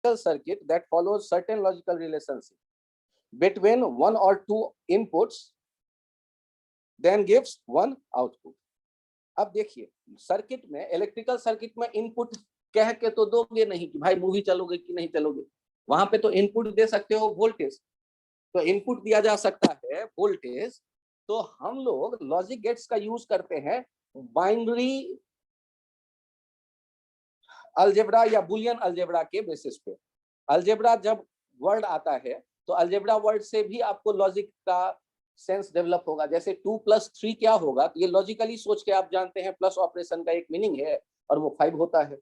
electrical circuit that follows certain logical relationship between one or two inputs then gives one output. अब देखिए circuit में, electrical circuit में input कह के तो दोगे नहीं कि भाई मूवी चलोगे कि नहीं चलोगे, वहां पे तो इनपुट दे सकते हो वोल्टेज, तो इनपुट दिया जा सकता है वोल्टेज। तो हम लोग लॉजिक गेट्स का यूज करते हैं बाइनरी अलजेब्रा या बुलियन अलजेब्रा के बेसिस पे। अलजेब्रा जब वर्ड आता है तो अलजेब्रा वर्ड से भी आपको लॉजिक का सेंस डेवलप होगा। जैसे 2 + 3 क्या होगा, तो ये लॉजिकली सोच के आप जानते हैं प्लस ऑपरेशन का एक मीनिंग है और वो 5 होता है।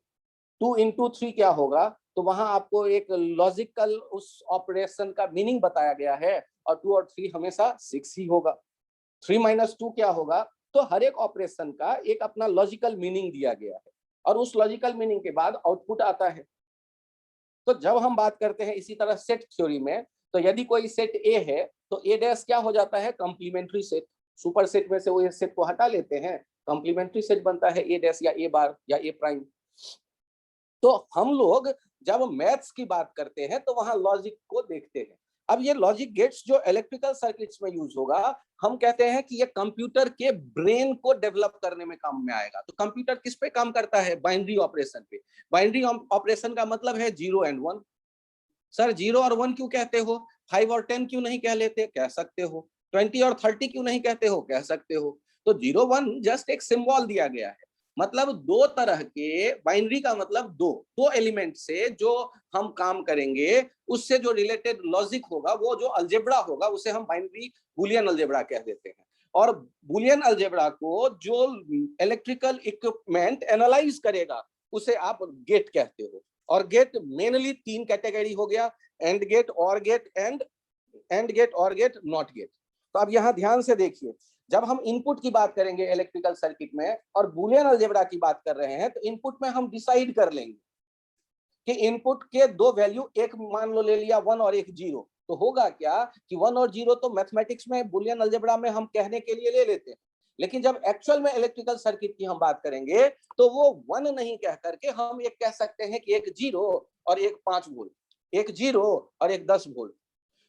2 × 3 क्या होगा, तो वहां आपको एक लॉजिकल उस ऑपरेशन का मीनिंग बताया गया है और 2 और 3 हमेशा 6 ही होगा। 3 - 2 क्या होगा, तो हर एक ऑपरेशन का एक अपना लॉजिकल मीनिंग दिया गया है और उस लॉजिकल मीनिंग के बाद आउटपुट आता है। तो जब हम बात करते हैं इसी तरह सेट थ्योरी में, तो यदि कोई सेट ए है तो ए डैश क्या हो जाता है, कॉम्प्लीमेंट्री सेट। सुपर सेट में से वो सेट को हटा लेते हैं, कॉम्प्लीमेंट्री सेट बनता है ए डैश या ए बार या ए प्राइम। तो हम लोग जब मैथ्स की बात करते हैं तो वहां लॉजिक को देखते हैं। अब ये लॉजिक गेट्स जो इलेक्ट्रिकल सर्किट्स में यूज होगा, हम कहते हैं कि ये कंप्यूटर के ब्रेन को डेवलप करने में काम में आएगा। तो कंप्यूटर किस पे काम करता है, बाइनरी ऑपरेशन पे। बाइनरी ऑपरेशन का मतलब है 0 और 1। सर 0 और 1 क्यों कहते हो, 5 और 10 क्यों नहीं कह लेते, कह सकते हो। 20 और 30 क्यों नहीं कहते हो, कह सकते हो। तो 0 1 जस्ट एक सिंबल दिया गया है। मतलब दो तरह के, बाइनरी का मतलब दो एलिमेंट से जो हम काम करेंगे उससे जो रिलेटेड लॉजिक होगा, वो जो अलजेब्रा होगा उसे हम बाइनरी बुलियन अलजेब्रा कह देते हैं। और बुलियन अलजेब्रा को जो इलेक्ट्रिकल इक्विपमेंट एनालाइज करेगा उसे आप गेट कहते हो। और गेट मेनली 3 कैटेगरी हो गया, एंड गेट, और गेट, एंड गेट, और गेट, नॉट गेट। तो अब यहाँ ध्यान से देखिए, जब हम इनपुट की बात करेंगे इलेक्ट्रिकल सर्किट में और बुलियन अलजेब्रा की बात कर रहे हैं, तो इनपुट में हम डिसाइड कर लेंगे कि इनपुट के 2 वैल्यू, एक मान लो ले लिया 1 और एक 0, तो होगा क्या कि 1 और 0 तो मैथमेटिक्स में, बुलियन अलजेब्रा में हम कहने के लिए ले लेते हैं। लेकिन जब एक्चुअल में इलेक्ट्रिकल सर्किट की हम बात करेंगे तो वो 1 नहीं कह करके हम एक कह सकते हैं कि एक 0 और एक 5 वोल्ट, एक 0 और एक 10 वोल्ट।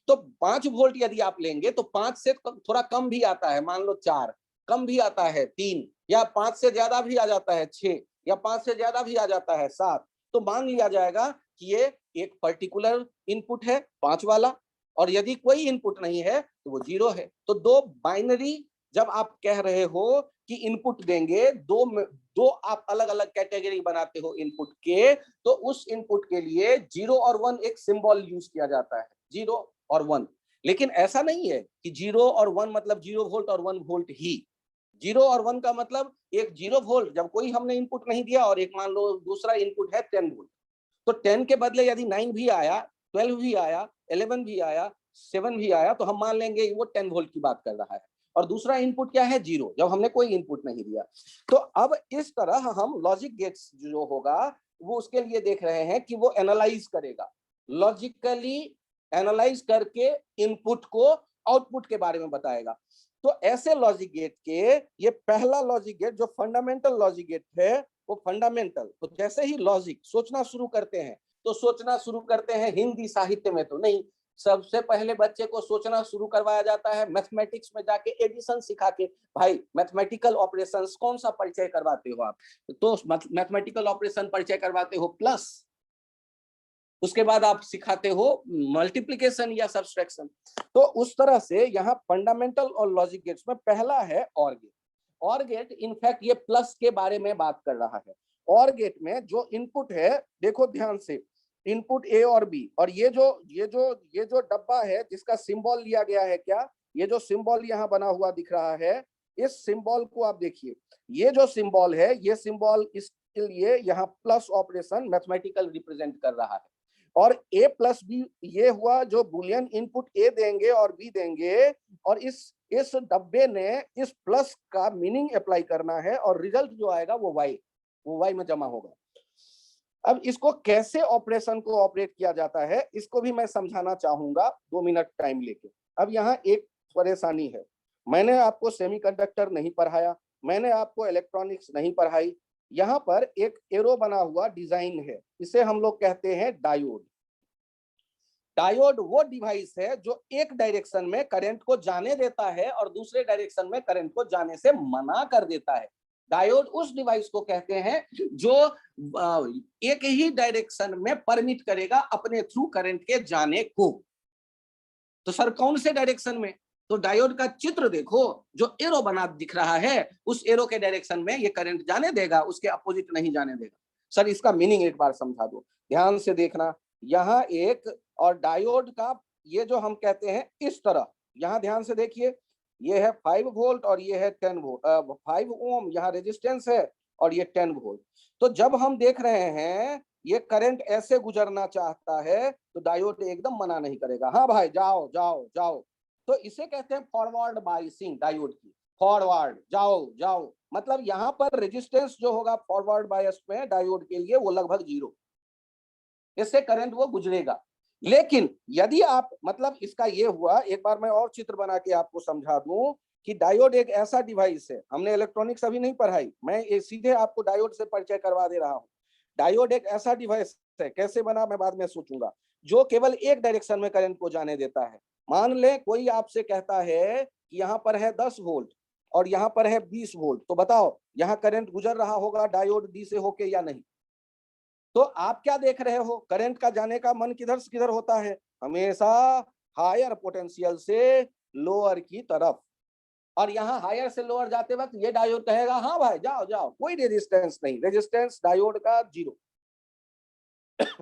तो 5 वोल्ट यदि आप लेंगे तो 5 से थोड़ा कम भी आता है, मान लो 4, कम भी आता है 3, या 5 से ज्यादा भी आ जाता है 6, या 5 से ज्यादा भी आ जाता है 7। तो मान लिया जाएगा कि ये एक पर्टिकुलर इनपुट है 5 वाला, और यदि कोई इनपुट नहीं है तो वो 0 है। तो दो बाइनरी जब आप कह रहे हो कि इनपुट देंगे, दो आप अलग अलग कैटेगरी बनाते हो इनपुट के, तो उस इनपुट के लिए 0 और 1 एक सिंबल यूज किया जाता है, 0 और 1। लेकिन ऐसा नहीं है कि 0 और 1 मतलब 0 वोल्ट और 1 वोल्ट ही। 0 और 1 का मतलब एक 0 वोल्ट जब कोई हमने इनपुट नहीं दिया, और एक मान लो दूसरा इनपुट है 10 वोल्ट, तो 10 के बदले यदि 9 भी आया, 12 भी आया, 11 भी आया, 7 भी आया, तो हम मान लेंगे वो 10 वोल्ट की बात कर रहा है। और दूसरा इनपुट क्या है, 0, जब हमने कोई इनपुट नहीं दिया। तो अब इस तरह हम लॉजिक गेट्स जो होगा वो उसके लिए देख रहे हैं कि वो एनालाइज करेगा, लॉजिकली एनालाइज करके इनपुट को आउटपुट के बारे में बताएगा। तो ऐसे लॉजिक गेट के ये पहला लॉजिक गेट जो फंडामेंटल लॉजिक गेट है, वो फंडामेंटल। तो जैसे ही लॉजिक सोचना शुरू करते हैं, तो सोचना शुरू करते हैं हिंदी साहित्य में तो नहीं, सबसे पहले बच्चे को सोचना शुरू करवाया जाता है मैथमेटिक्स में जाके एडिशन सिखा के। भाई मैथमेटिकल ऑपरेशंस कौन सा परिचय करवाते हो आप, तो मैथमेटिकल ऑपरेशन परिचय करवाते हो प्लस, उसके बाद आप सिखाते हो मल्टीप्लिकेशन या सब्सट्रैक्शन। तो उस तरह से यहाँ फंडामेंटल और लॉजिक गेट्स में पहला है और गेट। और गेट इनफैक्ट ये प्लस के बारे में बात कर रहा है। और गेट में जो इनपुट है, देखो ध्यान से, इनपुट ए और बी, और ये जो डब्बा है जिसका सिंबल लिया गया है, क्या ये जो सिंबल यहाँ बना हुआ दिख रहा है, इस सिंबल को आप देखिए, ये जो सिंबल है, ये सिंबल इसके लिए यहाँ प्लस ऑपरेशन मैथमेटिकल रिप्रेजेंट कर रहा है। और a प्लस बी ये हुआ जो बुलियन इनपुट a देंगे और b देंगे, और इस डब्बे ने इस प्लस का मीनिंग अप्लाई करना है, और रिजल्ट जो आएगा वो y में जमा होगा। अब इसको कैसे ऑपरेशन को ऑपरेट किया जाता है इसको भी मैं समझाना चाहूंगा 2 मिनट टाइम लेके। अब यहाँ एक परेशानी है, मैंने आपको सेमीकंडक्टर नहीं पढ़ाया, मैंने आपको इलेक्ट्रॉनिक्स नहीं पढ़ाई। यहाँ पर एक एरो बना हुआ डिजाइन है, इसे हम लोग कहते हैं डायोड। डायोड वो डिवाइस है जो एक डायरेक्शन में करंट को जाने देता है और दूसरे डायरेक्शन में करंट को जाने से मना कर देता है। डायोड उस डिवाइस को कहते हैं जो एक ही डायरेक्शन में परमिट करेगा अपने थ्रू करंट के जाने को। तो सर कौन से डायरेक्शन में? तो डायोड का चित्र देखो, जो एरो बना दिख रहा है उस एरो के डायरेक्शन में ये करंट जाने देगा, उसके अपोजिट नहीं जाने देगा। सर इसका मीनिंग एक बार समझा दो, ध्यान से देखना। यहाँ एक और डायोड का ये जो हम कहते हैं इस तरह, यहाँ ध्यान से देखिए, ये है 5 वोल्ट और ये है 10 वोल्ट, 5 ओम यहाँ रेजिस्टेंस है और ये 10 वोल्ट। तो जब हम देख रहे हैं ये करंट ऐसे गुजरना चाहता है तो डायोड एकदम मना नहीं करेगा, हाँ भाई जाओ जाओ जाओ। तो इसे कहते हैं फॉरवर्ड बायसिंग डायोड की, फॉरवर्ड जाओ जाओ, मतलब यहाँ पर रेजिस्टेंस जो होगा फॉरवर्ड बायस में डायोड के लिए वो लगभग 0, इससे करंट वो गुजरेगा। लेकिन यदि आप, मतलब इसका ये हुआ, एक बार मैं और चित्र बना के आपको समझा दूं कि डायोड एक ऐसा डिवाइस है, हमने इलेक्ट्रॉनिक्स अभी नहीं पढ़ाई, मैं सीधे आपको डायोड से परिचय करवा दे रहा हूं। डायोड एक ऐसा डिवाइस है, कैसे बना मैं बाद में सोचूंगा, जो केवल एक डायरेक्शन में करंट को जाने देता है। मान ले कोई आपसे कहता है कि यहाँ पर है 10 वोल्ट और यहाँ पर है 20 वोल्ट, तो बताओ यहाँ करंट गुजर रहा होगा डायोड डी से होके या नहीं? तो आप क्या देख रहे हो, करंट का जाने का मन किधर से किधर होता है? हमेशा हायर पोटेंशियल से लोअर की तरफ। और यहाँ हायर से लोअर जाते वक्त ये डायोड कहेगा हाँ भाई जाओ जाओ, कोई रेजिस्टेंस नहीं, रेजिस्टेंस डायोड का 0।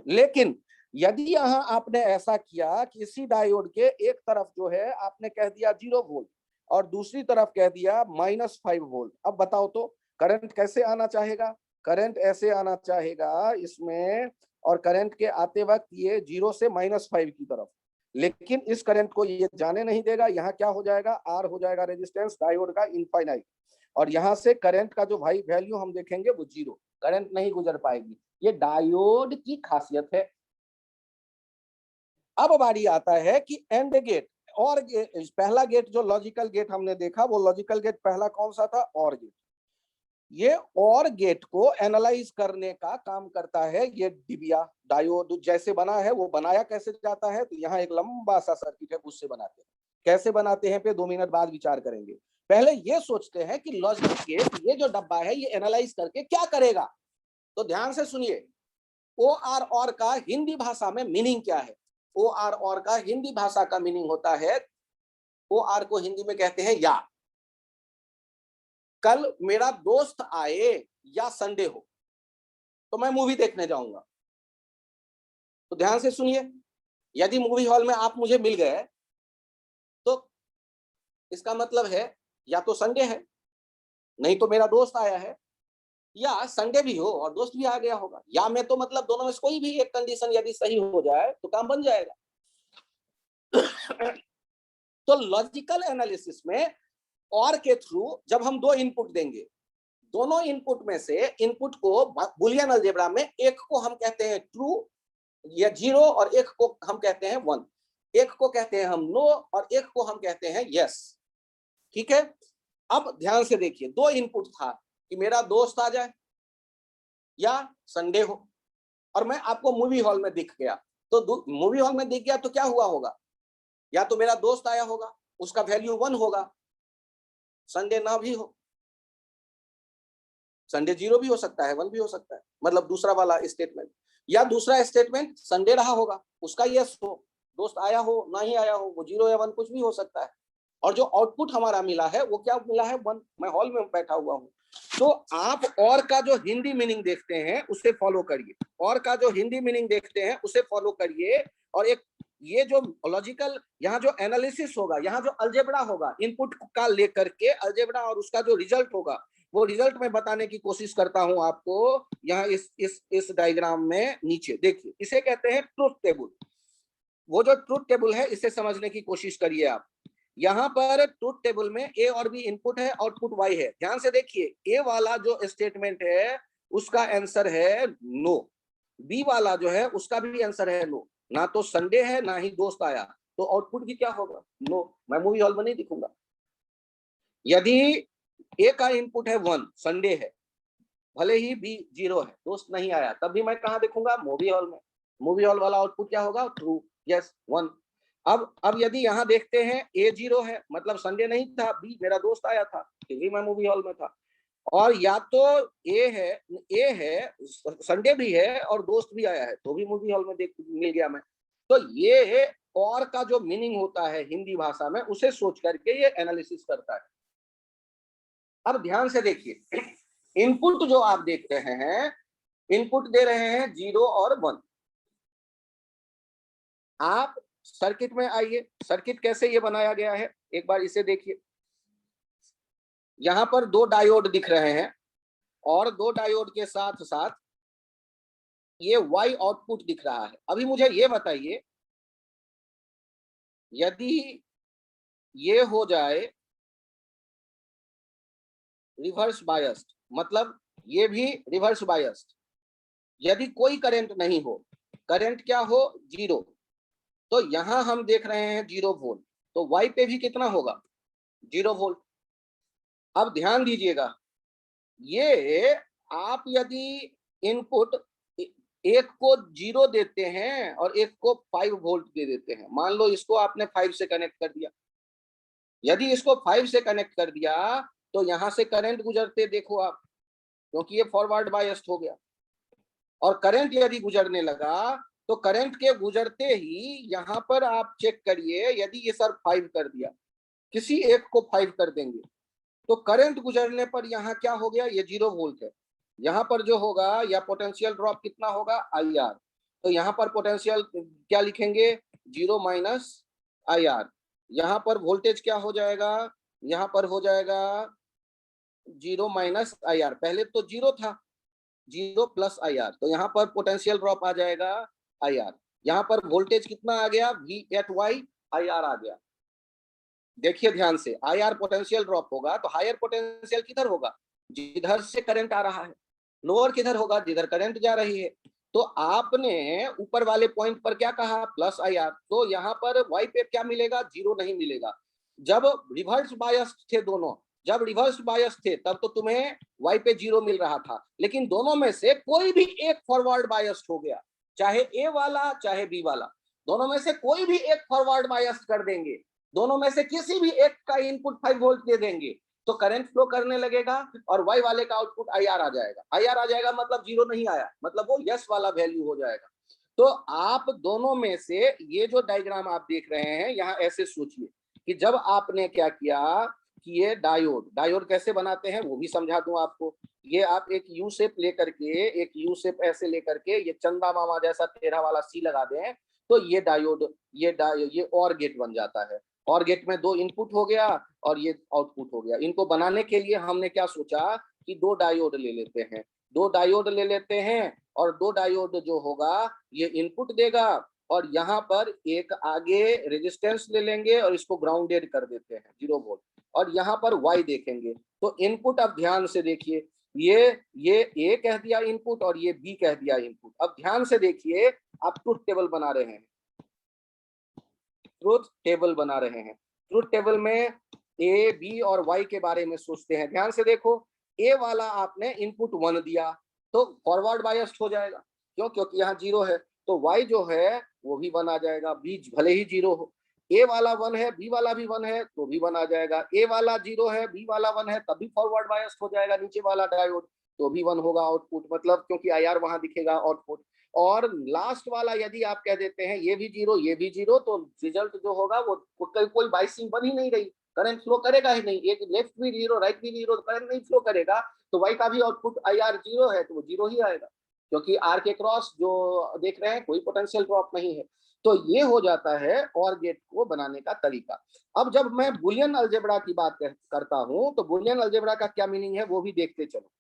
लेकिन यदि यहाँ आपने ऐसा किया कि इसी डायोड के एक तरफ जो है आपने कह दिया 0 वोल्ट और दूसरी तरफ कह दिया -5 वोल्ट, अब बताओ तो करंट कैसे आना चाहेगा? करंट ऐसे आना चाहेगा इसमें, और करंट के आते वक्त ये 0 से -5 की तरफ, लेकिन इस करंट को ये जाने नहीं देगा। यहाँ क्या हो जाएगा, आर हो जाएगा रेजिस्टेंस डायोड का इनफाइनाइट, और यहाँ से करंट का जो भाई वैल्यू हम देखेंगे वो 0, करंट नहीं गुजर पाएगी। ये डायोड की खासियत है। अब बारी आता है कि एंड गेट और पहला गेट जो लॉजिकल गेट हमने देखा, वो लॉजिकल गेट पहला कौन सा था? और गेट। ये और गेट को एनालाइज करने का काम करता है ये डिबिया। डायोड जैसे बना है वो बनाया कैसे जाता है, तो यहाँ एक लंबा सा सर्किट है, उससे बनाते हैं। कैसे बनाते हैं पे 2 मिनट बाद विचार करेंगे। पहले ये सोचते हैं कि लॉजिक गेट ये जो डब्बा है ये एनालाइज करके क्या करेगा। तो ध्यान से सुनिए, ओ आर और का हिंदी भाषा में मीनिंग क्या है? ओ आर और का हिंदी भाषा का मीनिंग होता है, ओ आर को हिंदी में कहते हैं या। कल मेरा दोस्त आए या संडे हो तो मैं मूवी देखने जाऊंगा। तो ध्यान से सुनिए, यदि मूवी हॉल में आप मुझे मिल गए तो इसका मतलब है या तो संडे है, नहीं तो मेरा दोस्त आया है, या संडे भी हो और दोस्त भी आ गया होगा, या मैं तो मतलब दोनों में से कोई भी एक कंडीशन यदि सही हो जाए तो काम बन जाएगा। तो लॉजिकल एनालिसिस में और के थ्रू जब हम 2 इनपुट देंगे, दोनों इनपुट में से इनपुट को बुलियन अलजेब्रा में एक को हम कहते हैं ट्रू या 0 और एक को हम कहते हैं 1, एक को कहते हैं हम नो और एक को हम कहते हैं यस। ठीक है, अब ध्यान से देखिए, 2 इनपुट था कि मेरा दोस्त आ जाए या संडे हो, और मैं आपको मूवी हॉल में दिख गया। तो मूवी हॉल में दिख गया तो क्या हुआ होगा, या तो मेरा दोस्त आया होगा, उसका वैल्यू 1 होगा, संडे ना भी हो, संडे 0 भी हो सकता है, 1 भी हो सकता है, मतलब दूसरा वाला स्टेटमेंट। या दूसरा स्टेटमेंट संडे रहा होगा, उसका यस हो, दोस्त आया हो ना ही आया हो, वो 0 या 1 कुछ भी हो सकता है, और जो आउटपुट हमारा मिला है वो क्या मिला है, 1। मैं हॉल में बैठा हुआ हूँ। तो आप और का जो हिंदी मीनिंग देखते हैं उसे फॉलो करिए, और का जो हिंदी मीनिंग देखते हैं उसे फॉलो करिए। और एक ये जो लॉजिकल यहाँ जो एनालिसिस होगा, यहाँ जो अलजेब्रा होगा, इनपुट का लेकर के अलजेब्रा और उसका जो रिजल्ट होगा, वो रिजल्ट मैं बताने की कोशिश करता हूं आपको। यहाँ इस डायग्राम में नीचे देखिए, इसे कहते हैं ट्रुथ टेबल। वो जो ट्रुथ टेबल है इसे समझने की कोशिश करिए आप। यहाँ पर ट्रुथ टेबल में ए और बी इनपुट है, आउटपुट वाई है। ध्यान से देखिए, ए वाला जो स्टेटमेंट है उसका आंसर है नो, बी वाला जो है उसका भी आंसर है नो। ना तो संडे है ना ही दोस्त आया, तो आउटपुट भी क्या होगा, नो। मैं मूवी हॉल में नहीं दिखूंगा। यदि ए का इनपुट है 1, संडे है, भले ही बी 0 है, दोस्त नहीं आया, तब भी मैं कहाँ दिखूंगा, मूवी हॉल में। मूवी हॉल वाला आउटपुट क्या होगा, ट्रू। यस 1। अब यदि यहाँ देखते हैं ए 0 है, मतलब संडे नहीं था, बी मेरा दोस्त आया था, भी मैं मूवी हॉल में था, और या तो ए है संडे भी है और दोस्त भी आया है, तो भी मूवी हॉल में देख मिल गया मैं। तो ये और का जो मीनिंग होता है हिंदी भाषा में, उसे सोच करके ये एनालिसिस करता है। अब ध्यान से देखिए, इनपुट जो आप देख रहे हैं, इनपुट दे रहे हैं 0 और 1। आप सर्किट में आइए, सर्किट कैसे ये बनाया गया है एक बार इसे देखिए। यहां पर 2 डायोड दिख रहे हैं और 2 डायोड के साथ साथ ये Y आउटपुट दिख रहा है। अभी मुझे ये बताइए, यदि ये हो जाए रिवर्स बायस्ड, मतलब ये भी रिवर्स बायस्ड, यदि कोई करंट नहीं हो, करंट क्या हो 0, तो यहां हम देख रहे हैं 0 वोल्ट, तो Y पे भी कितना होगा 0 वोल्ट। अब ध्यान दीजिएगा, ये आप यदि इनपुट एक को 0 देते हैं और एक को 5 वोल्ट दे देते हैं, मान लो इसको आपने 5 से कनेक्ट कर दिया, यदि इसको 5 से कनेक्ट कर दिया तो यहां से करंट गुजरते देखो आप, क्योंकि ये फॉरवर्ड बायस्ड हो गया, और करंट यदि गुजरने लगा तो करंट के गुजरते ही यहां पर आप चेक करिए, यदि ये सर 5 कर दिया, किसी एक को 5 कर देंगे, तो करंट गुजरने पर यहाँ क्या हो गया, ये 0 वोल्ट है। यहाँ पर जो होगा या पोटेंशियल ड्रॉप कितना होगा IR, तो यहाँ पर पोटेंशियल क्या लिखेंगे 0 माइनस IR। यहाँ पर वोल्टेज क्या हो जाएगा, यहाँ पर हो जाएगा 0 माइनस IR, पहले तो 0 था, 0 प्लस IR, तो यहाँ पर पोटेंशियल ड्रॉप आ जाएगा IR। यहाँ पर वोल्टेज कितना आ गया V@Y IR आ गया। देखिए ध्यान से, IR पोटेंशियल ड्रॉप होगा तो हायर पोटेंशियल किधर होगा, जिधर से करंट आ रहा है, लोअर किधर होगा, जिधर करंट जा रही है। तो आपने ऊपर वाले पॉइंट पर क्या कहा प्लस IR, तो यहाँ पर Y पे क्या मिलेगा 0 नहीं मिलेगा। जब रिवर्स बायस थे दोनों, जब रिवर्स बायस थे तब तो तुम्हें Y पे 0 मिल रहा था, लेकिन दोनों में से कोई भी एक फॉरवर्ड बायस हो गया, चाहे A वाला चाहे B वाला, दोनों में से कोई भी एक फॉरवर्ड बायस कर देंगे, दोनों में से किसी भी एक का इनपुट 5 वोल्ट दे देंगे, तो करंट फ्लो करने लगेगा और Y वाले का आउटपुट IR आ जाएगा। IR आ जाएगा मतलब 0 नहीं आया, मतलब वो यस वाला वैल्यू हो जाएगा। तो आप दोनों में से ये जो डायग्राम आप देख रहे हैं, यहाँ ऐसे सोचिए कि जब आपने क्या किया कि ये डायोड कैसे बनाते हैं वो भी समझा दूं आपको। ये आप एक यू शेप लेकर के, एक यू शेप ऐसे लेकर के ये चंदा मामा जैसा टेढ़ा वाला सी लगा दें, तो ये डायोड ये और गेट बन जाता है। और गेट में 2 इनपुट हो गया और ये आउटपुट हो गया। इनको बनाने के लिए हमने क्या सोचा कि 2 डायोड ले लेते हैं, 2 डायोड ले लेते हैं, और 2 डायोड जो होगा ये इनपुट देगा, और यहाँ पर एक आगे रेजिस्टेंस ले लेंगे और इसको ग्राउंडेड कर देते हैं 0 वोल्ट, और यहाँ पर Y देखेंगे। तो इनपुट अब ध्यान से देखिए, ये A कह दिया इनपुट और ये B कह दिया इनपुट। अब ध्यान से देखिए, आप ट्रुथ टेबल बना रहे हैं, ट्रुथ टेबल बना रहे हैं। ट्रुथ टेबल में A, B और Y के बारे में सोचते हैं। ध्यान से देखो, A वाला आपने इनपुट 1 दिया तो फॉरवर्ड बायस्ड हो जाएगा, क्यों, क्योंकि यहाँ 0 है, तो Y जो है वो भी 1 आ जाएगा, B भले ही 0 हो। A वाला 1 है, B वाला भी 1 है तो भी 1 आ जाएगा। A वाला 0 है, B वाला 1 है, तभी फॉरवर्ड बायस्ड हो जाएगा नीचे वाला डायोड, तो भी 1 होगा आउटपुट, मतलब क्योंकि IR वहां दिखेगा आउटपुट। और लास्ट वाला यदि आप कह देते हैं ये भी 0 ये भी 0, तो रिजल्ट जो होगा वो कोई बाइसिंग बन ही नहीं रही, करंट फ्लो करेगा ही नहीं। एक लेफ्ट भी 0 राइट भी 0, करंट नहीं फ्लो करेगा, तो Y का भी आउटपुट IR 0 है तो वो 0 ही आएगा, क्योंकि R के क्रॉस जो देख रहे हैं कोई पोटेंशियल ड्रॉप नहीं है। तो ये हो जाता है और गेट को बनाने का तरीका। अब जब मैं बुलियन अलजेब्रा की बात करता हूं तो बुलियन अलजेब्रा का क्या मीनिंग है वो भी देखते चलो।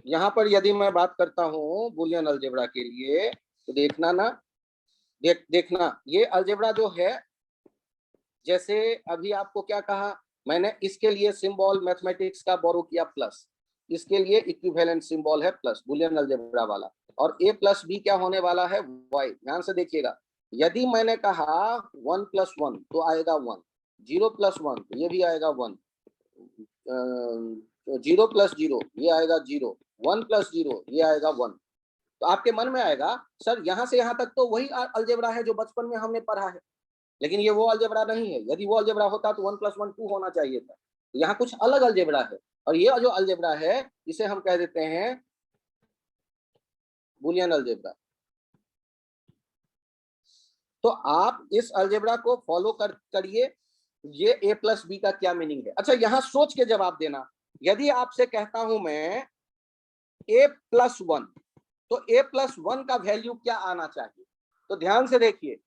यहाँ पर यदि मैं बात करता हूँ बुलियन अलजेब्रा के लिए, तो देखना ना, देखना ये अलजेब्रा जो है, जैसे अभी आपको क्या कहा मैंने, इसके लिए सिंबल मैथमेटिक्स का बोरो किया प्लस, इसके लिए इक्विवेलेंट सिंबल है प्लस बुलियन अलजेब्रा वाला, और A प्लस B क्या होने वाला है Y। ध्यान से देखिएगा, यदि मैंने कहा 1 + 1 तो आएगा 1, 0 + 1 तो ये भी आएगा 1, 0 + 0 ये आएगा 0, 1 + 0 ये आएगा 1। तो आपके मन में आएगा सर यहाँ से यहाँ तक तो वही अलजेब्रा है जो बचपन में हमने पढ़ा है, लेकिन ये वो अलजेब्रा नहीं है। यदि वो अलजेब्रा होता तो 1 + 1 2 होना चाहिए था। यहाँ कुछ अलग अलजेब्रा है, और ये जो अलजेब्रा है इसे हम कह देते हैं बुलियन अलजेब्रा। तो आप इस अलजेब्रा को फॉलो करिए। ये a + b का क्या मीनिंग है? अच्छा, यहां सोच के जवाब देना। यदि आपसे कहता हूं मैं a + 1, तो a + 1 का वैल्यू क्या आना चाहिए? तो ध्यान से देखिए,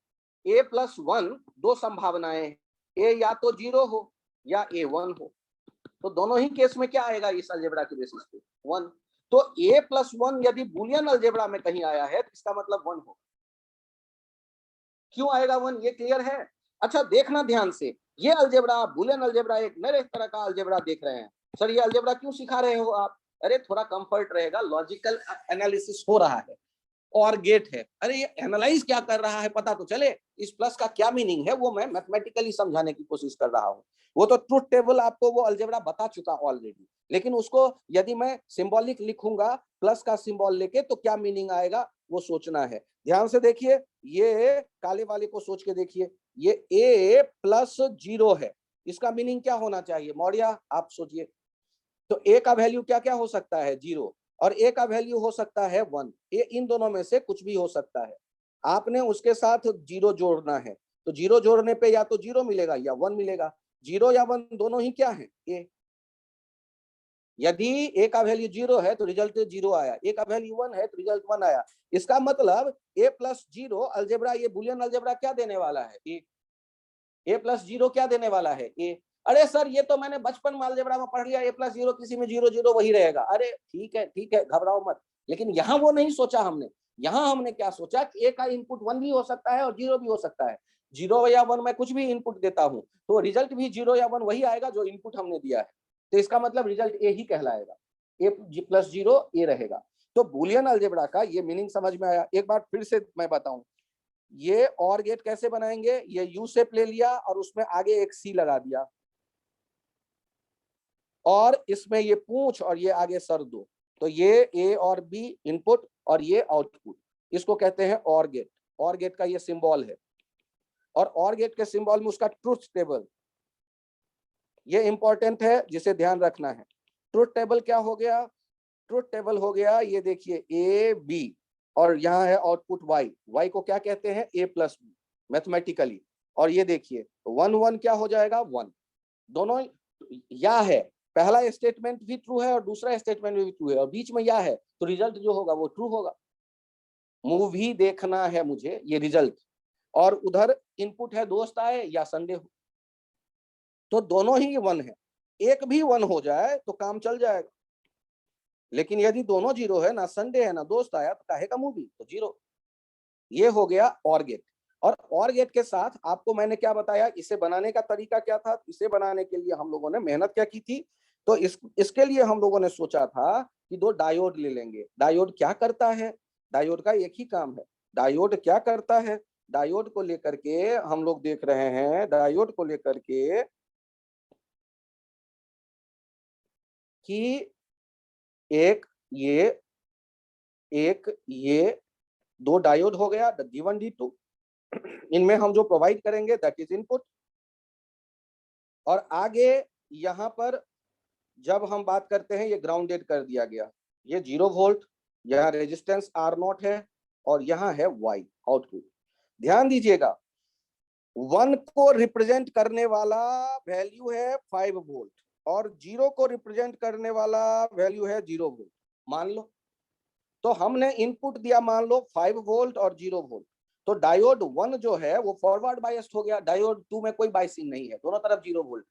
a + 1 दो संभावनाएं हैं, a या तो 0 हो या a 1 हो। तो दोनों ही केस में क्या आएगा इस अलजेब्रा के बेसिस पे? 1। तो a + 1 यदि बुलियन अलजेब्रा में कहीं आया है तो इसका मतलब 1 हो। क्यों आएगा 1? ये क्लियर है? अच्छा, देखना ध्यान से, ये अलजेब्रा बुलियन अलजेब्रा एक नए तरह का अलजेब्रा देख रहे हैं। सर ये अलजेब्रा क्यों सिखा रहे हो आप? अरे थोड़ा कंफर्ट रहेगा, लॉजिकल एनालिसिस हो रहा है और गेट है। अरे ये एनालाइज क्या कर रहा है पता तो चले, इस प्लस का क्या मीनिंग है वो मैं मैथमेटिकली समझाने की कोशिश कर रहा हूँ। वो तो ट्रुथ टेबल आपको वो अलजेब्रा बता चुका ऑलरेडी, लेकिन उसको यदि मैं सिंबॉलिक लिखूंगा प्लस का सिंबल लेके तो क्या मीनिंग आएगा वो सोचना है। ध्यान से देखिए, ये काले वाले को सोच के देखिए, ये a + 0 है, इसका मीनिंग क्या होना चाहिए? मौर्या आप सोचिए। तो a का वैल्यू क्या क्या हो सकता है? 0, और a का वैल्यू हो सकता है 1। a इन दोनों में से कुछ भी हो सकता है। आपने उसके साथ 0 जोड़ना है, तो 0 जोड़ने पे या तो 0 मिलेगा या 1 मिलेगा। 0 या 1 दोनों ही क्या है? a। यदि a का वैल्यू 0 है तो रिजल्ट 0 आया, a का वैल्यू 1 है तो रिजल्ट 1 आया। इसका मतलब a + 0 अलजेब्रा, ये बुलियन अलजेब्रा क्या देने वाला है? a + 0 क्या देने वाला है? a। अरे सर ये तो मैंने बचपन में अलजेब्रा में पढ़ लिया, a + 0 किसी में 0 0 वही रहेगा। अरे ठीक है, घबराओ मत। लेकिन यहाँ वो नहीं सोचा हमने। यहाँ हमने क्या सोचा कि a का इनपुट 1 भी हो सकता है और 0 भी हो सकता है। 0 या 1 मैं कुछ भी इनपुट देता हूँ तो रिजल्ट भी 0 या 1 वही आएगा जो इनपुट हमने दिया है। तो इसका मतलब रिजल्ट a ही कहलाएगा, a + 0 a रहेगा। तो बुलियन अलजेब्रा का ये मीनिंग समझ में आया? एक बार फिर से मैं बताऊं, ये और गेट कैसे बनाएंगे? ये यू शेप ले लिया और उसमें आगे एक सी लगा दिया, और इसमें ये पूंछ और ये आगे सर दो, तो ये ए और बी इनपुट और ये आउटपुट, इसको कहते हैं और गेट। और गेट का ये सिंबल है, और गेट के सिंबल में उसका ट्रुथ टेबल, ये इंपॉर्टेंट है जिसे ध्यान रखना है। ट्रुथ टेबल क्या हो गया? ट्रुथ टेबल हो गया, ये देखिए ए बी, और यहाँ है आउटपुट वाई। वाई को क्या कहते हैं? a + b mathematically. और ये देखिए 1 1 क्या हो जाएगा? 1। दोनों या है, पहला स्टेटमेंट भी ट्रू है और दूसरा स्टेटमेंट भी ट्रू है, और बीच में या है, तो रिजल्ट जो होगा वो ट्रू होगा। मूवी देखना है मुझे, ये रिजल्ट, और उधर इनपुट है दोस्त आए या संडे हो, तो दोनों ही 1 है। एक भी 1 हो जाए तो काम चल जाएगा, लेकिन यदि दोनों 0 है, ना संडे है ना दोस्त आया, तो काहे का मूवी? तो 0। ये हो गया और गेट। और गेट के साथ आपको मैंने क्या बताया, इसे बनाने का तरीका क्या था? इसे बनाने के लिए हम लोगों ने मेहनत क्या की थी? तो इसके लिए हम लोगों ने सोचा था कि 2 डायोड ले लेंगे। डायोड क्या करता है? डायोड का एक ही काम है। डायोड क्या करता है? डायोड को लेकर के हम लोग देख रहे हैं, डायोड को लेकर के कि एक ये 2 डायोड हो गया, D1 D2। इनमें हम जो प्रोवाइड करेंगे दैट इज इनपुट। और आगे यहाँ पर जब हम बात करते हैं, ये ग्राउंडेड कर दिया गया, ये 0 वोल्ट, यहाँ रेजिस्टेंस R0 है, और यहाँ है Y आउटपुट। ध्यान दीजिएगा, 1 को रिप्रेजेंट करने वाला वैल्यू है 5 वोल्ट, और 0 को रिप्रेजेंट करने वाला वैल्यू है 0 वोल्ट। मान लो, तो हमने इनपुट दिया मान लो 5 वोल्ट और 0 वोल्ट, तो डायोड 1 जो है वो फॉरवर्ड बायस्ड हो गया, डायोड 2 में कोई बायसिंग नहीं है, दोनों तरफ 0 वोल्ट।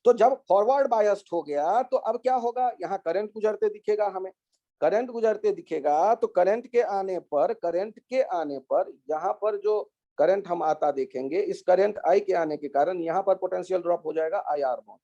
तो जब फॉरवर्ड बायस्ड हो गया तो अब क्या होगा? यहाँ करंट गुजरते दिखेगा हमें। करंट गुजरते दिखेगा तो करंट के आने पर यहाँ पर जो करंट हम आता देखेंगे, इस करंट आई के आने के कारण यहाँ पर पोटेंशियल ड्रॉप हो जाएगा IR0,